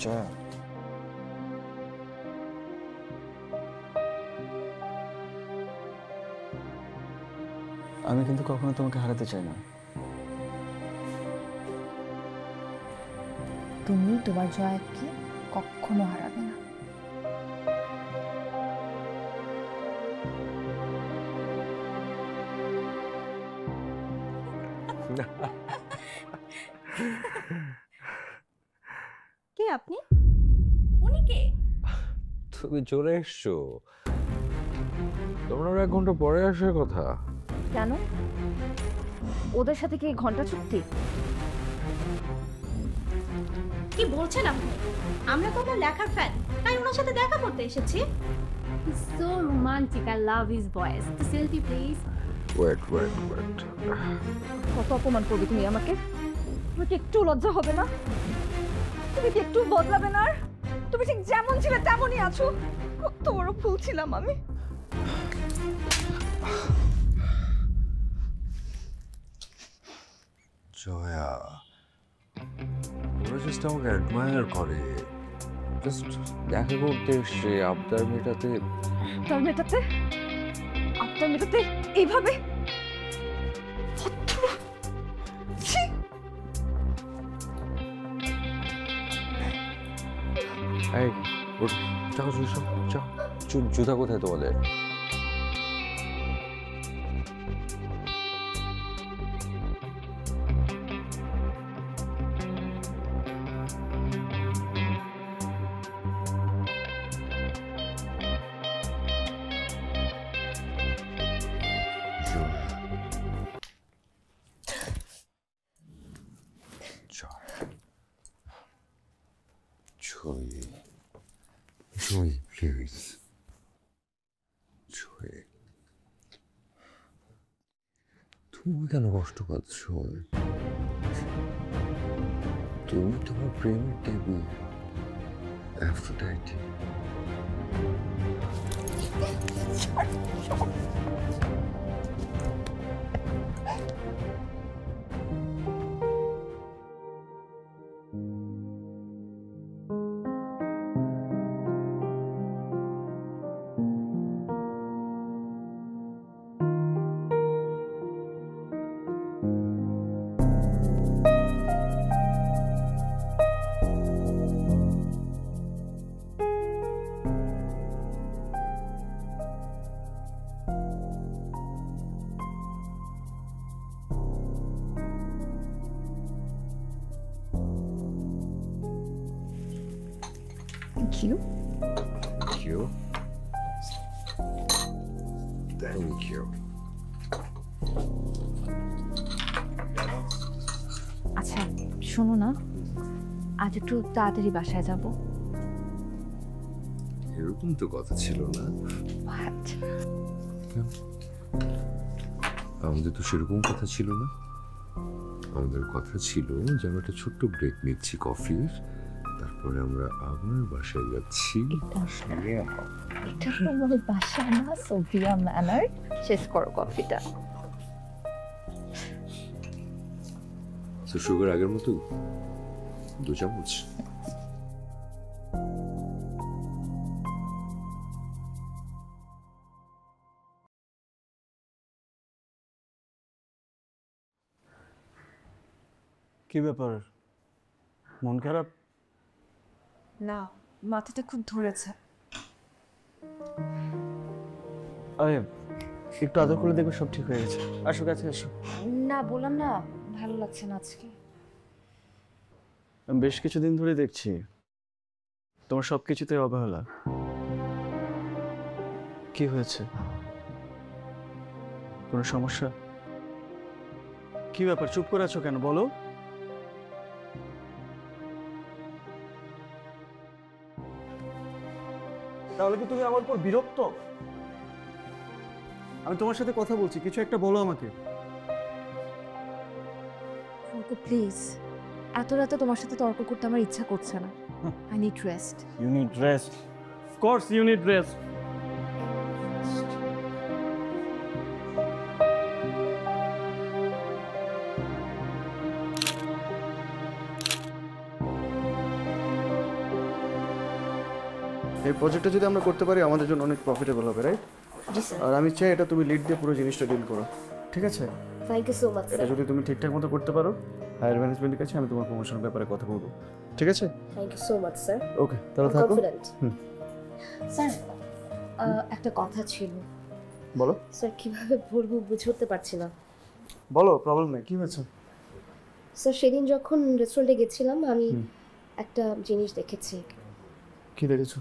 জয়া, আমি কিন্তু কখনো তোমাকে হারাতে চাই না। তুমি তোমার জয়াকে কখনো হারাবে না। কে আপনি? উনি কে? তুমি চলে এসছো? তোমরা 1 ঘন্টা পরে আসার কথা। কেন? ওদের সাথে কি ঘন্টা চুক্তি? কি বলছেন আপনি? আমরা তো ওনার লেখার ফ্যান, তাই ওনার সাথে দেখা করতে এসেছি। So romantic, I love his voice. The selfie please. Wait. কত অপমান করবে তুমি আমাকে? তুমি কি একটু লজ্জা হবে না? তুমি কি একটু বদলাবে না? আর তুমি ঠিক যেমন ছিলে তেমনই আছো। কত বড় ভুল ছিলাম আমি। জয়া, ওরা জাস্ট আমাকে অ্যাডমায়ার করে, জাস্ট দেখা করতে এসছে, আবদার মেটাতে। আপনার মেটাতে এইভাবে? এই ওঠ, যাও যাও, জুতা কোথায় তোমাদের? Joy, please. Joy. তুমি কেন কষ্ট পাচ্ছ? তুমি তোমার প্রেমের দেবী, অ্যাফ্রোডাইটি। Thank you. Thank you. Thank you. আচ্ছা শোনো না, আজ একটু তাড়াতাড়ি বাসায় যাব। এরকম তো কথা ছিল না। আমাদের তো সেরকম কথা ছিল না। আমাদের কথা ছিল যে আমরা একটা ছোট্ট ব্রেক নিচ্ছি কফির, তারপরে আমরা আবার বাসায় যাচ্ছি। এটা তোমার বাসা না, সোফিয়া ম্যানার। শেষ করো কফিটা। তো সুগার আগের মতো 2 চামচ। কি ব্যাপার, মন খারাপ? না, মাথাটা খুব ধরেছে। আরে একটু আদর করে দেখবে সব ঠিক হয়ে গেছে। আসো কাছে আসো। না, বললাম না ভালো লাগছে না আজকে। আমি বেশ কিছুদিন ধরে দেখছি তোমার সব কিছুতে অবহেলা। কি হয়েছে? কোনো সমস্যা? কি ব্যাপার, চুপ করে আছো কেন বলো? তাহলে কি তুমি আমার উপর বিরক্ত? আমি তোমার সাথে কথা বলছি, কিছু একটা বলো আমাকে। প্লিজ, এত রাতে তোমার সাথে তর্ক করতে আমার ইচ্ছা করছে না। I need rest. You need rest. Of course you need rest. এই প্রজেক্টটা যদি আমরা করতে পারি আমাদের জন্য অনেক প্রফিটেবল হবে, রাইট? জি স্যার। আর আমি চাই এটা তুমি লিড দিয়ে পুরো জিনিসটা ডিল করো, ঠিক আছে? থ্যাংক ইউ সো মাচ এটা স্যার। যদি তুমি ঠিকঠাক মতো করতে পারো, হায়ার ম্যানেজমেন্টের কাছে আমি তোমার প্রমোশনের ব্যাপারে কথা বলবো, ঠিক আছে? Thank you so much sir. Okay, তাহলে থাকো। কনফিডেন্ট। হুম। স্যার, একটা কথা ছিল। বলো। স্যার কিভাবে বলবো বুঝে উঠতে পারছি না। বলো, প্রবলেম নেই। কি হয়েছে? স্যার সেদিন যখন রেস্টুরেন্টে গেছিলাম আমি একটা জিনিস দেখেছি। কি দেখেছো?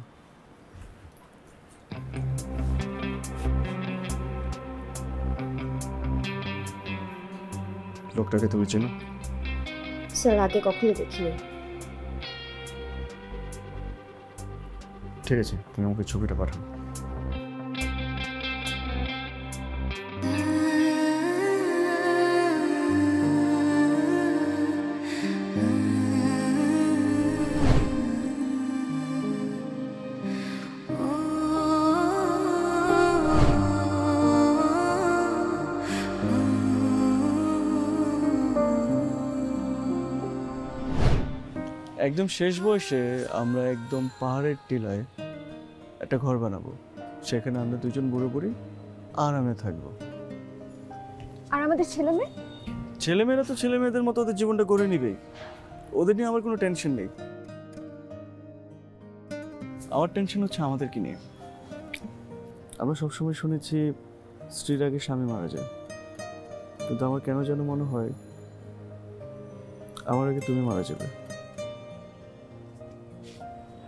লোকটাকে তুমি চেনো? স্যার আগে কখনো দেখিনি। ঠিক আছে, তুমি আমাকে ছবিটা পাঠাও। একদম শেষ বয়সে আমরা একদম পাহাড়ের টিলায় একটা ঘর বানাবো, সেখানে আমরা দুজন বুড়ো বুড়ি আরামে থাকবো। আর আমাদের ছেলে মেয়ে? ছেলেমেয়েরা তো ছেলে মেয়েদের মতো ওদের জীবনটা করে নিবেই, ওদের নিয়ে আমার কোনো টেনশন নেই। আমার টেনশন হচ্ছে আমাদেরকে নিয়ে। আমরা সবসময় শুনেছি স্ত্রীর আগে স্বামী মারা যায়, কিন্তু আমার কেন যেন মনে হয় আমার আগে তুমি মারা যাবে।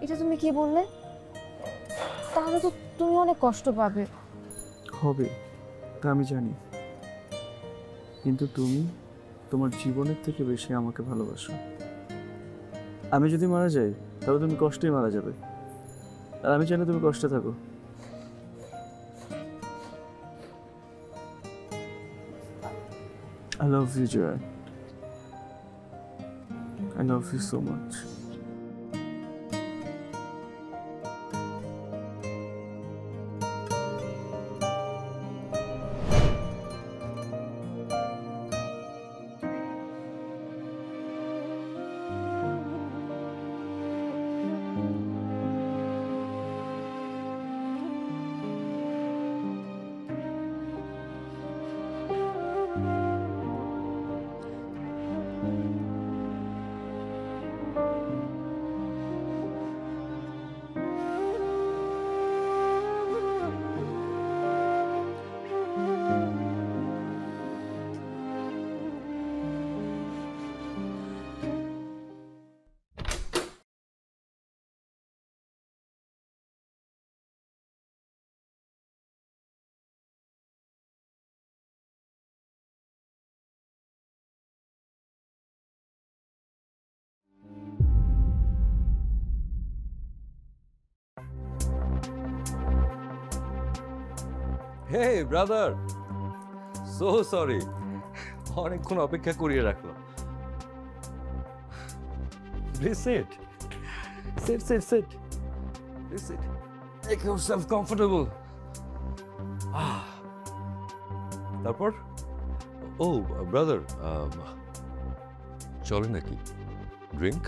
এটা তুমি কি বললে? তাহলে তো তুমি অনেক কষ্ট পাবে। হবে, তা আমি জানি, কিন্তু তুমি তোমার জীবনের থেকে বেশি আমাকে ভালোবাসো। আমি যদি মারা যাই তাহলে তুমি কষ্টেই মারা যাবে, আর আমি চাই না তুমি কষ্টে থাকো। I love you, Joy. I love you so much. Hey brother, so sorry, অনেকক্ষণ অপেক্ষা করিয়ে রাখলো। Please sit. Sit, sit, sit. Please sit. Make yourself comfortable. তারপর ও ব্রাদার, চলে নাকি ড্রিঙ্ক?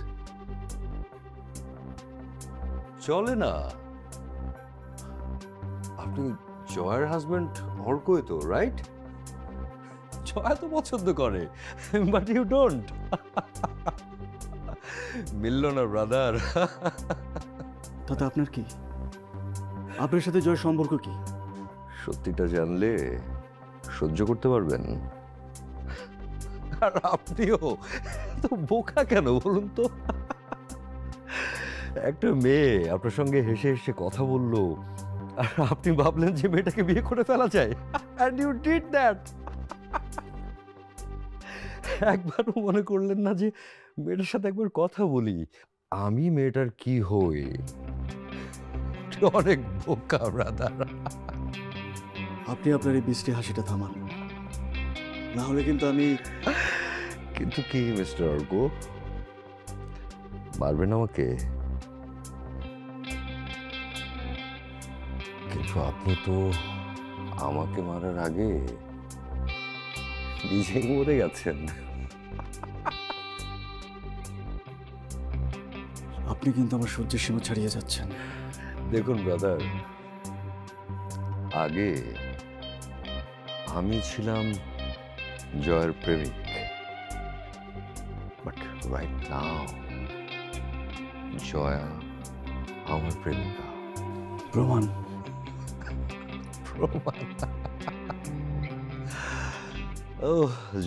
চলে না? আপনি জয়ের হাজবেন্ড অর্কই তো, রাইট? জয়া তো পছন্দ করে, বাট ইউ ডোন্ট। মিলল না ব্রাদার। তাতে আপনার কি? আপনার সাথে জয়ের সম্পর্ক কি? সত্যিটা জানলে সহ্য করতে পারবেন? আর আপনিও তো বোকা কেন বলুন তো? একটা মেয়ে আপনার সঙ্গে হেসে হেসে কথা বললো আর আপনি ভাবলেন যে মেয়েটাকে বিয়ে করে ফেলা যায়, and you did that. একবারও মনে করলেন না যে মেয়েটার সাথে একবার কথা বলি, আমি মেয়েটার কি হই? অনেক বোকা ব্রাদার। আপনি আপনার এই বৃষ্টি হাসিটা থামান, না হলে কিন্তু আমি। কিন্তু কি মিস্টার অর্ক, মারবেন আমাকে? কিন্তু আপনি তো আমাকে মারার আগে নিজেই মরে গেছেন। আপনি কিন্তু আমার সহ্যের সীমা ছাড়িয়ে যাচ্ছেন। দেখুন ব্রাদার, আগে আমি ছিলাম জয়ের প্রেমিক, বাট রাইট নাও জয়া আমার প্রেমিকা। প্রমাণ? প্রমাণ? ও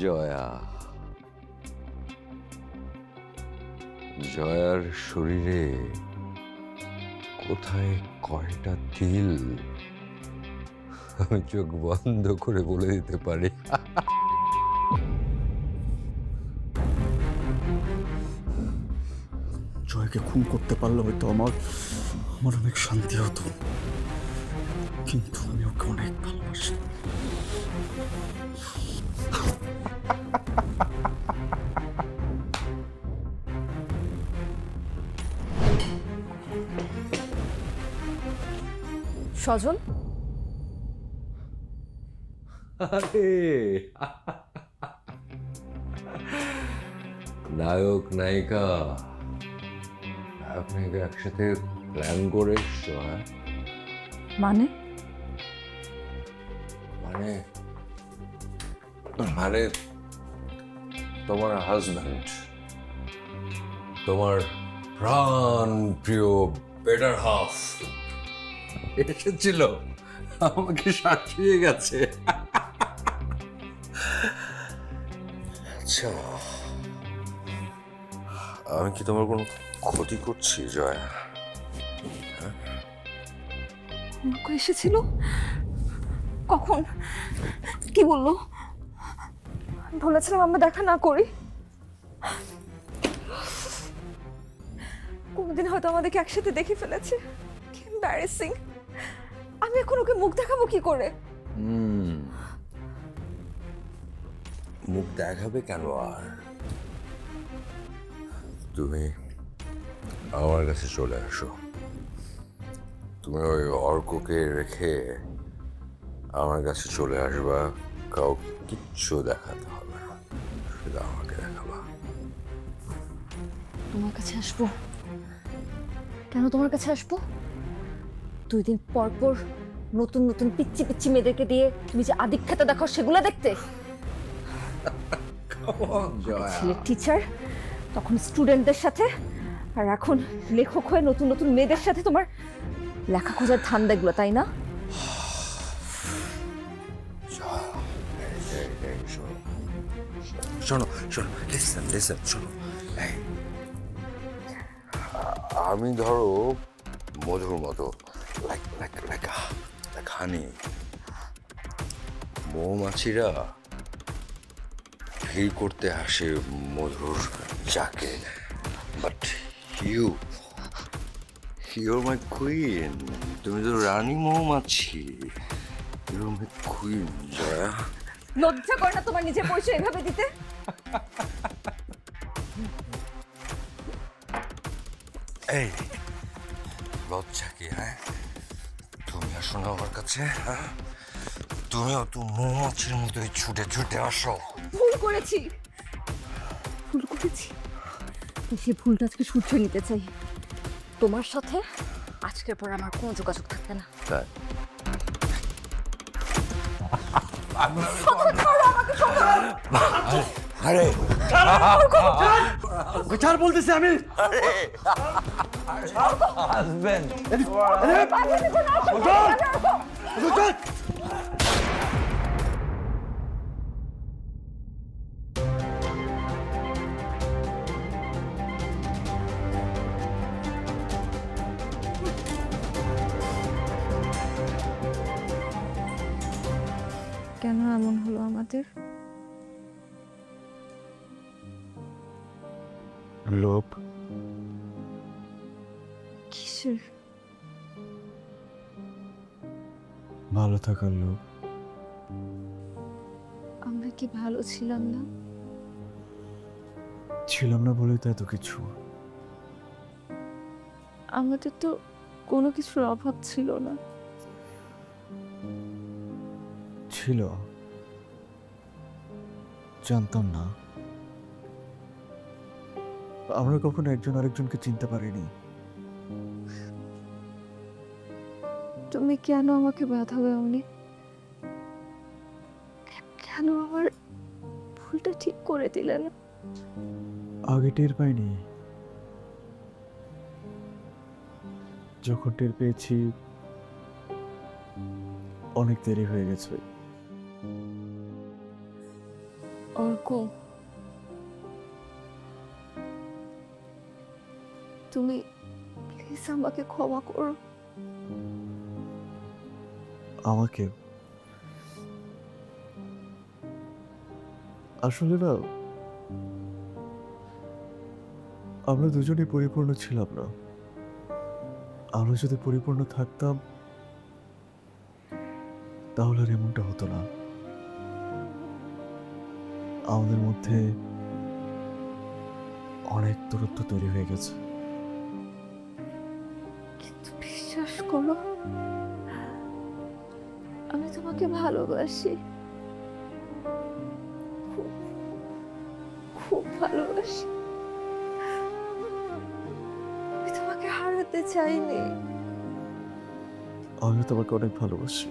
জয়া, জয়ার শরীরে কোথায় কয়টা তিল আমি চোখ বন্ধ করে বলে দিতে পারি। জয়কে খুন করতে পারলে হয়তো আমার অনেক শান্তি হতো, কিন্তু আমি ওকে অনেক ভালোবাসি। সজল, আরে নায়ক নায়িকা আপনাকে একসাথে প্ল্যান করে এসছো? হ্যাঁ, মানে মানে মানে তোমার হাজব্যান্ড, তোমার প্রাণ প্রিয় বেটার হাফ এসেছিল, আমাকে সাজিয়ে গেছে। আচ্ছা, আমি কি তোমার কোনো ক্ষতি করছি জয়া? এসেছিল? কখন? কি বললো? বলেছিলাম আমরা দেখা না করি। কোনদিন হয়তো আমাদেরকে একসাথে দেখে ফেলেছে। কি এম্বারেসিং! আমি এখন ওকে মুখ দেখাবো কি করে? মুখ দেখাবে কেন? আর তুমি আমার কাছে চলে আসো। তুমি ওই অর্ককে রেখে আমার কাছে চলে আসবা, কাউকে কিচ্ছু দেখাতে হবে না, শুধু আমাকে দেখাবা। তোমার কাছে আসবো? কেন তোমার কাছে আসবো? 2 দিন পর পর নতুন নতুন পিচ্ছি পিচ্ছি মেয়েদেরকে দিয়ে তুমি যে আদিক্ষেতা দেখো সেগুলো দেখতে? ছেলে টিচার, তখন স্টুডেন্টদের সাথে, আর এখন লেখক হয়ে নতুন নতুন মেয়েদের সাথে তোমার লেখা খোঁজার ধান্দা এগুলো, তাই না? শোনো শোনো, লিসেন লিসেন, শোনো। আমি ধরো মধুর মতো, লাইক হানি। মৌমাছিরা ভিড় করতে আসে মধুর চাকে, বাট ইউর মাই কুইন। তুমি তো রানী মৌমাছি, ইউর মাই কুইন জয়া। লজ্জা করে না তোমার নিজের পরিচয় এভাবে দিতে? এই লজ্জা কি? হ্যাঁ, তুমি আসো না আমার কাছে। হ্যাঁ, তুমিও তো মৌমাছির মতোই ছুটে ছুটে আসো। ভুল করেছি, সেই ভুলটা আজকে শুধরে নিতে চাই। তোমার সাথে আজকের পর আমার কোনো যোগাযোগ থাকবে না। আরে ছাড় বলতেছি আমি। হাজবেন্ড কেন এমন হলো আমাদের? লোভ। কিসের? ভালো থাকার লোভ। আমরা কি ভালো ছিলাম না? ছিলাম না বলেই তো এত কিছু। আমাদের তো কোনো কিছুর অভাব ছিল না। ছিল, জানতাম না। আমরা কখনো একজন আরেকজনকে চিনতে পারিনি। তুমি কেন আমাকে বাধা দাওনি? কেন আমার ভুলটা ঠিক করে দিলে না? আগে টের পাইনি, যখন টের পেয়েছি অনেক দেরি হয়ে গেছে। অর্ক, তুমি প্লিজ আমাকে ক্ষমা করো। আমাকে? আসলে না, আমরা দুজনেই পরিপূর্ণ ছিলাম না। আমরা যদি পরিপূর্ণ থাকতাম তাহলে আর এমনটা হতো না। আমাদের মধ্যে অনেক দূরত্ব তৈরি হয়ে গেছে। কিন্তু বিশ্বাস করো, আমি তোমাকে ভালোবাসি, খুব খুব ভালোবাসি। আমি তোমাকে হারাতে চাইনি। আমি তোমাকে অনেক ভালোবাসি,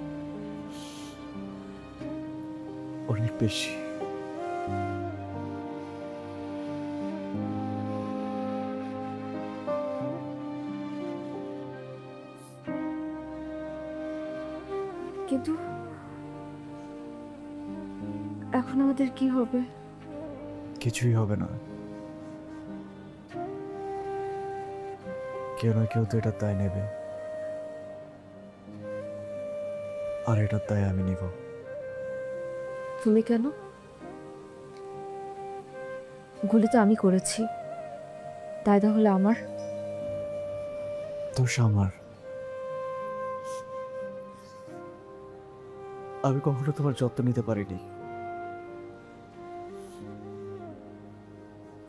অনেক বেশি। কিন্তু এখন আমাদের কি হবে? কিছুই হবে না। কেউ না কেউ তো এটা তাই নেবে, আর এটা তাই আমি নিব। তুমি কেন? গুলি তো আমি করেছি, তাই তাহলে আমার দোষ আমার। আমি কখনো তোমার যত্ন নিতে পারিনি,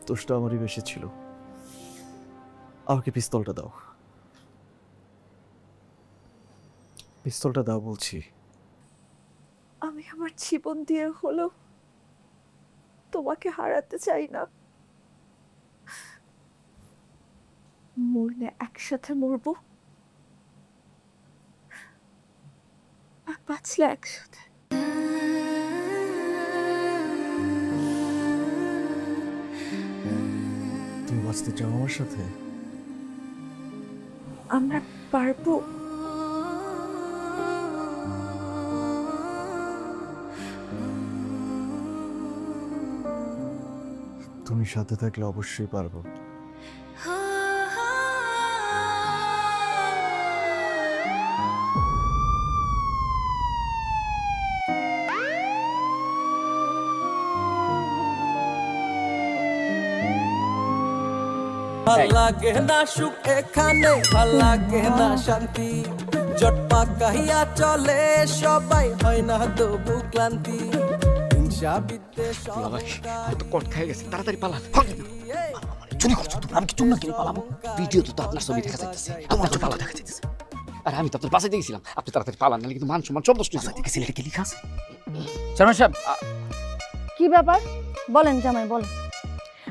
দোষটা আমারই বেশি ছিল। আমাকে পিস্তলটা দাও, পিস্তলটা দাও বলছি। আমি আমার জীবন দিয়ে হলো তোমাকে হারাতে চাই না। মরলে একসাথে মরবো, আর বাঁচলে একসাথে। তুমি বাঁচতে চাও আমার সাথে? আমরা পারবো। তুমি সাথে থাকলে অবশ্যই পারবো। লাগে না সুখ এখানে, লাগে না শান্তি, জটপা কাহিয়া চলে সবাই, হয় না তবু ক্লান্তি। হিংসা বিদ্বেষ তো কট খেয়ে গেছে, তাড়াতাড়ি পালান। চুরি করছো তুমি? আমি কি চুম্মা কিনে পালাবো? ভিডিও তো আপনার ছবি দেখা যাইতেছে, আমার তো পালা দেখা যাইতেছে। আর আমি তো আপনার বাসায় গেছিলাম, আপনি তাড়াতাড়ি পালান, নাহলে কিন্তু মান সম্মান সব নষ্ট হয়ে যাবে। ছেলেটা কি লিখা আছে? চেয়ারম্যান সাহেব, কি ব্যাপার বলেন জামাই বলেন।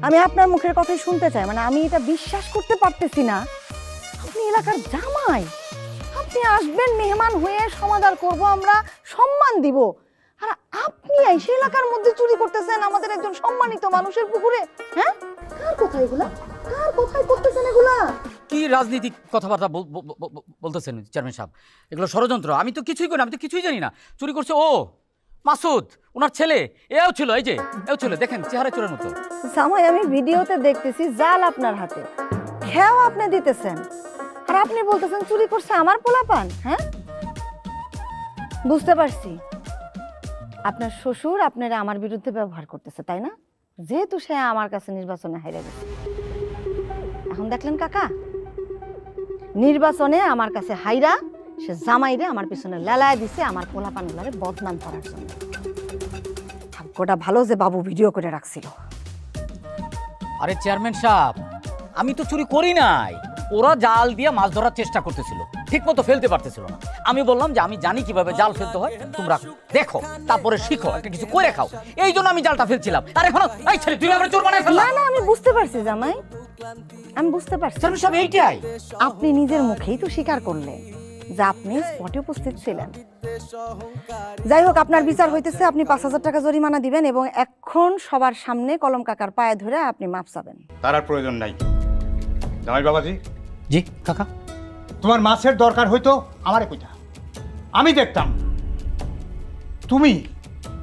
আমি আপনার মুখের কথাই শুনতে চাই। মানে আমি এটা বিশ্বাস করতে পারতেছি না, আপনি এলাকার জামাই, আপনি আসবেন মেহমান হয়ে, সমাদর করব আমরা, সম্মান দিব, আর আপনি এই এলাকার মধ্যে চুরি করতেছেন আমাদের একজন সম্মানিত মানুষের পুকুরে? হ্যাঁ, কার কথা এগুলা? কার কথাই করতেছেন এগুলা? কি রাজনীতিক কথাবার্তা বলতেছেন চেয়ারম্যান সাহেব? এগুলো ষড়যন্ত্র। আমি তো কিছুই করি না, আমি তো কিছুই জানি না। চুরি করছে ও মাসুদ, ওনার ছেলে। এও ছিল, এই যে এও ছিল, দেখেন চেহারা চোরের মতো। জামাই, আমি ভিডিওতে দেখতেছি জাল আপনার হাতে, খেয়াও আপনি দিতেছেন, আর আপনি বলতেছেন চুরি করছে আমার পোলাপান। হ্যাঁ, বুঝতে পারছি আপনার শ্বশুর আপনারা আমার বিরুদ্ধে ব্যবহার করতেছে, তাই না? যেহেতু সে আমার কাছে নির্বাচনে হাইরা গেছে। এখন দেখলেন কাকা, নির্বাচনে আমার কাছে হাইরা সে জামাইরে আমার পিছনে লেলায় দিছে আমার পোলাপানগুলারে বদনাম করার জন্য। ভাগ্যটা ভালো যে বাবু ভিডিও করে রাখছিল। আরে চেয়ারম্যান সাহেব, আমি তো চুরি করি নাই। ওরা জাল দিয়ে মাছ ধরার চেষ্টা করতেছিল, ঠিক মতো ফেলতে পারতেছিল না। আমি বললাম যে আমি জানি কিভাবে জাল ফেলতে হয়, তোমরা দেখো, তারপরে শিখো, একটা কিছু করে খাও। এই জন্য আমি জালটা ফেলছিলাম। আর এখন এই ছেলে তুই আমার চোর বানায় ফেললা। না না, আমি বুঝতে পারছি জামাই, আমি বুঝতে পারছি। চেয়ারম্যান সাহেব, এইটাই আপনি নিজের মুখেই তো স্বীকার করলেন যে আপনি স্পটে উপস্থিত ছিলেন। যাই হোক, আপনার বিচার হইতেছে। আপনি 5,000 টাকা জরিমানা দিবেন এবং এখন সবার সামনে কলম কাকার পায়ে ধরে আপনি মাপ চাবেন। তার আর প্রয়োজন নাই। জামাই বাবাজি। জি কাকা। তোমার মাছের দরকার হইতো আমারে কইতা, আমি দেখতাম। তুমি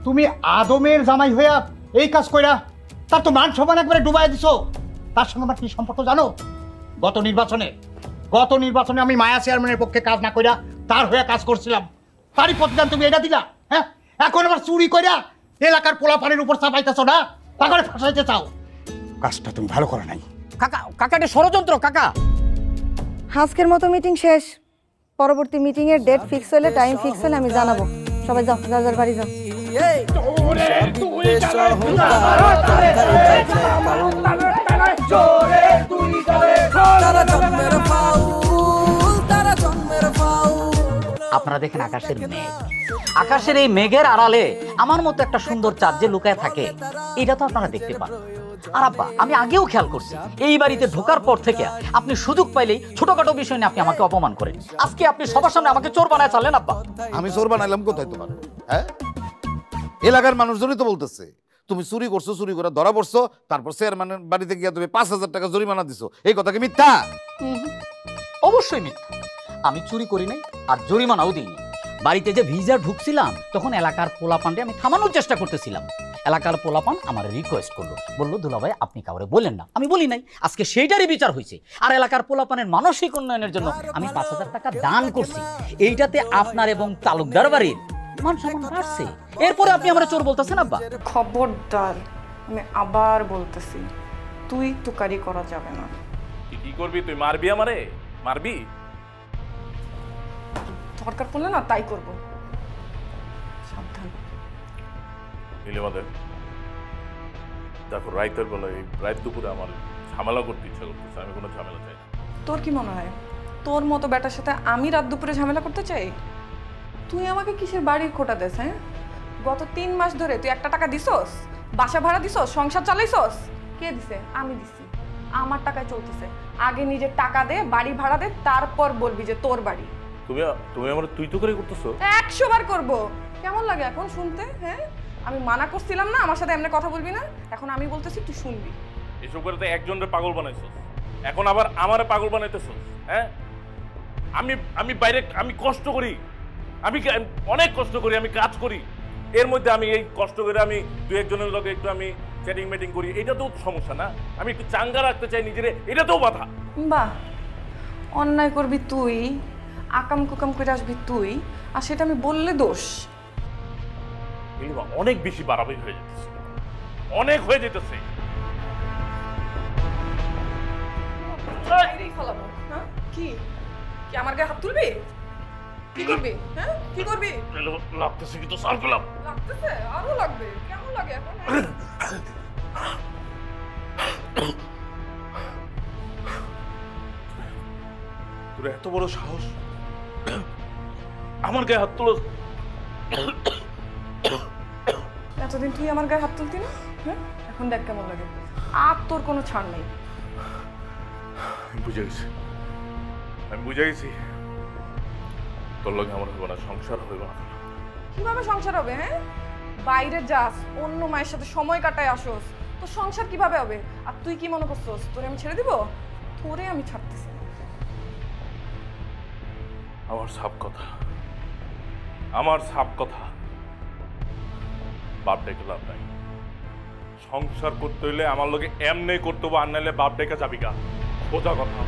তুমি আদমের জামাই হইয়া এই কাজ কইরা তার তো মান সম্মান একবারে ডুবাই দিছো। তার সঙ্গে আমার কি সম্পর্ক জানো? গত নির্বাচনে আমি মায়া চেয়ারম্যানের পক্ষে কাজ না কইরা তার হয়ে কাজ করছিলাম। তারই প্রতিদান তুমি এটা দিলা। হ্যাঁ, এখন আবার চুরি কইরা এলাকার পোলাপানের উপর চাপাইতেছো না, তাকে ফাঁসাইতে চাও। কাজটা তুমি ভালো করো নাই কাকা। কাকা, এটা ষড়যন্ত্র কাকা। আজকের মতো মিটিং শেষ। পরবর্তী মিটিং এর ডেট ফিক্স হলে, টাইম ফিক্স হলে আমি জানাবো। সবাই যাও, যার যার বাড়ি যাও। আপনারা দেখেন আকাশের মেঘ, আকাশের এই মেঘের আড়ালে আমার মতো একটা সুন্দর চাঁদ যে লুকায় থাকে, এটা তো আপনারা দেখতে পান। আর আব্বা, আমি আগেও খেয়াল করছি, এই বাড়িতে ঢোকার পর থেকে আপনি সুযোগ পাইলেই ছোটখাটো বিষয় নিয়ে আপনি আমাকে অপমান করেন। আজকে আপনি সবার সামনে আমাকে চোর বানায় চালেন। আব্বা, আমি চোর বানাইলাম কোথায় তোমার? হ্যাঁ, এলাকার মানুষজনই তো বলতেছে তুমি চুরি করছো, চুরি করে ধরা পড়ছো, তারপর চেয়ারম্যানের বাড়িতে গিয়ে তুমি 5,000 টাকা জরিমানা দিছো। এই কথা কি মিথ্যা? অবশ্যই মিথ্যা। আমি চুরি করি নাই আর জরিমানাও দিইনি। বাড়িতে যে ভিজা ঢুকছিলাম তখন এলাকার পোলাপানকে আমি থামানোর চেষ্টা করতেছিলাম। এলাকার পোলাপান আমার রিকোয়েস্ট করলো, বললো দুলাভাই আপনি কাউরে বলেন না। আমি বলি নাই। আজকে সেইটারই বিচার হয়েছে। আর এলাকার পোলাপানের মানসিক উন্নয়নের জন্য আমি 5,000 টাকা দান করছি। এইটাতে আপনার এবং তালুকদার বাড়ির মান সম্মান বাড়ছে। এরপরে আপনি আমার চোর বলতেছেন। আব্বা খবরদার, আমি আবার বলতেছি, তুই তুকারি করা যাবে না। কি করবি তুই? মারবি আমারে? মারবি? দরকার পড়লে না তাই করব। সাবধান। নীলিমাদের দেখো, রাইতের বেলা এই রাত দুপুরে আমার ঝামেলা করতে ইচ্ছা করতেছে। আমি কোনো ঝামেলা চাই না। তোর কি মনে হয় তোর মতো বেটার সাথে আমি রাত দুপুরে ঝামেলা করতে চাই? তুই আমাকে কিসের বাড়ির খোটা দেস? হ্যাঁ, গত 3 মাস ধরে তুই 1 টাকা দিছস? বাসা ভাড়া দিছস? সংসার চালাইছস? কে দিছে? আমি দিছি। আমার টাকায় চলতেছে। আগে নিজের টাকা দে, বাড়ি ভাড়া দে, তারপর বলবি যে তোর বাড়ি। তুমি আমার তুই তো করে করতেছো। 100 বার করব। কেমন লাগে এখন শুনতে? হ্যাঁ, আমি মানা করছিলাম না আমার সাথে এমনি কথা বলবি না? এখন আমি বলতেছি, তুই শুনবি। এসব করে তো একজনের পাগল বানাইছস, এখন আবার আমারে পাগল বানাইতেছস। হ্যাঁ, আমি বাইরে আমি কষ্ট করি, আমি অনেক কষ্ট করি, আমি কাজ করি। এর মধ্যে আমি এই কষ্ট করে আমি 2-1 লগে একটু আমি চ্যাটিং মেটিং করি। এটা তো সমস্যা না? আমি একটু চাঙ্গা রাখতে চাই নিজেরে, এটাতেও বাধা। বাহ, অন্যায় করবি তুই, আকাম কুকাম করে আসবি তুই, আর সেটা আমি বললে দোষ। অনেক বেশি বাড়াবাড়ি হয়ে যেতেছে, অনেক হয়ে যেতেছে। কি কি আমার গায়ে হাত তুলবি? কি করবি? হ্যাঁ, কি করবি? লাগতেছে কিন্তু সার গোলাপ লাগতেছে, আরো লাগবে। কেমন লাগে এখন? তোর এত বড় সাহস আমার গায়ে হাত তুলো? এতদিন তুই আমার গায়ে হাত তুলতি না? হ্যাঁ, এখন দেখ কেমন লাগে। আর তোর কোনো ছাড় নেই। আমি বুঝে গেছি তোর লগে আমার হইব না, সংসার হইব না। কিভাবে সংসার হবে? হ্যাঁ, বাইরে যাস, অন্য মায়ের সাথে সময় কাটায় আসোস, তো সংসার কিভাবে হবে? আর তুই কি মনে করছস তোরে আমি ছেড়ে দিব? তোরে আমি ছাড়তেছি না। আমার সাপ কথা, আমার সাপ কথা, বাপ ডেকে লাভ নাই। সংসার করতে হইলে আমার লোকে এমনি করতে হবে, আর নাইলে বাপ ডেকে যাবি গা, সোজা কথা।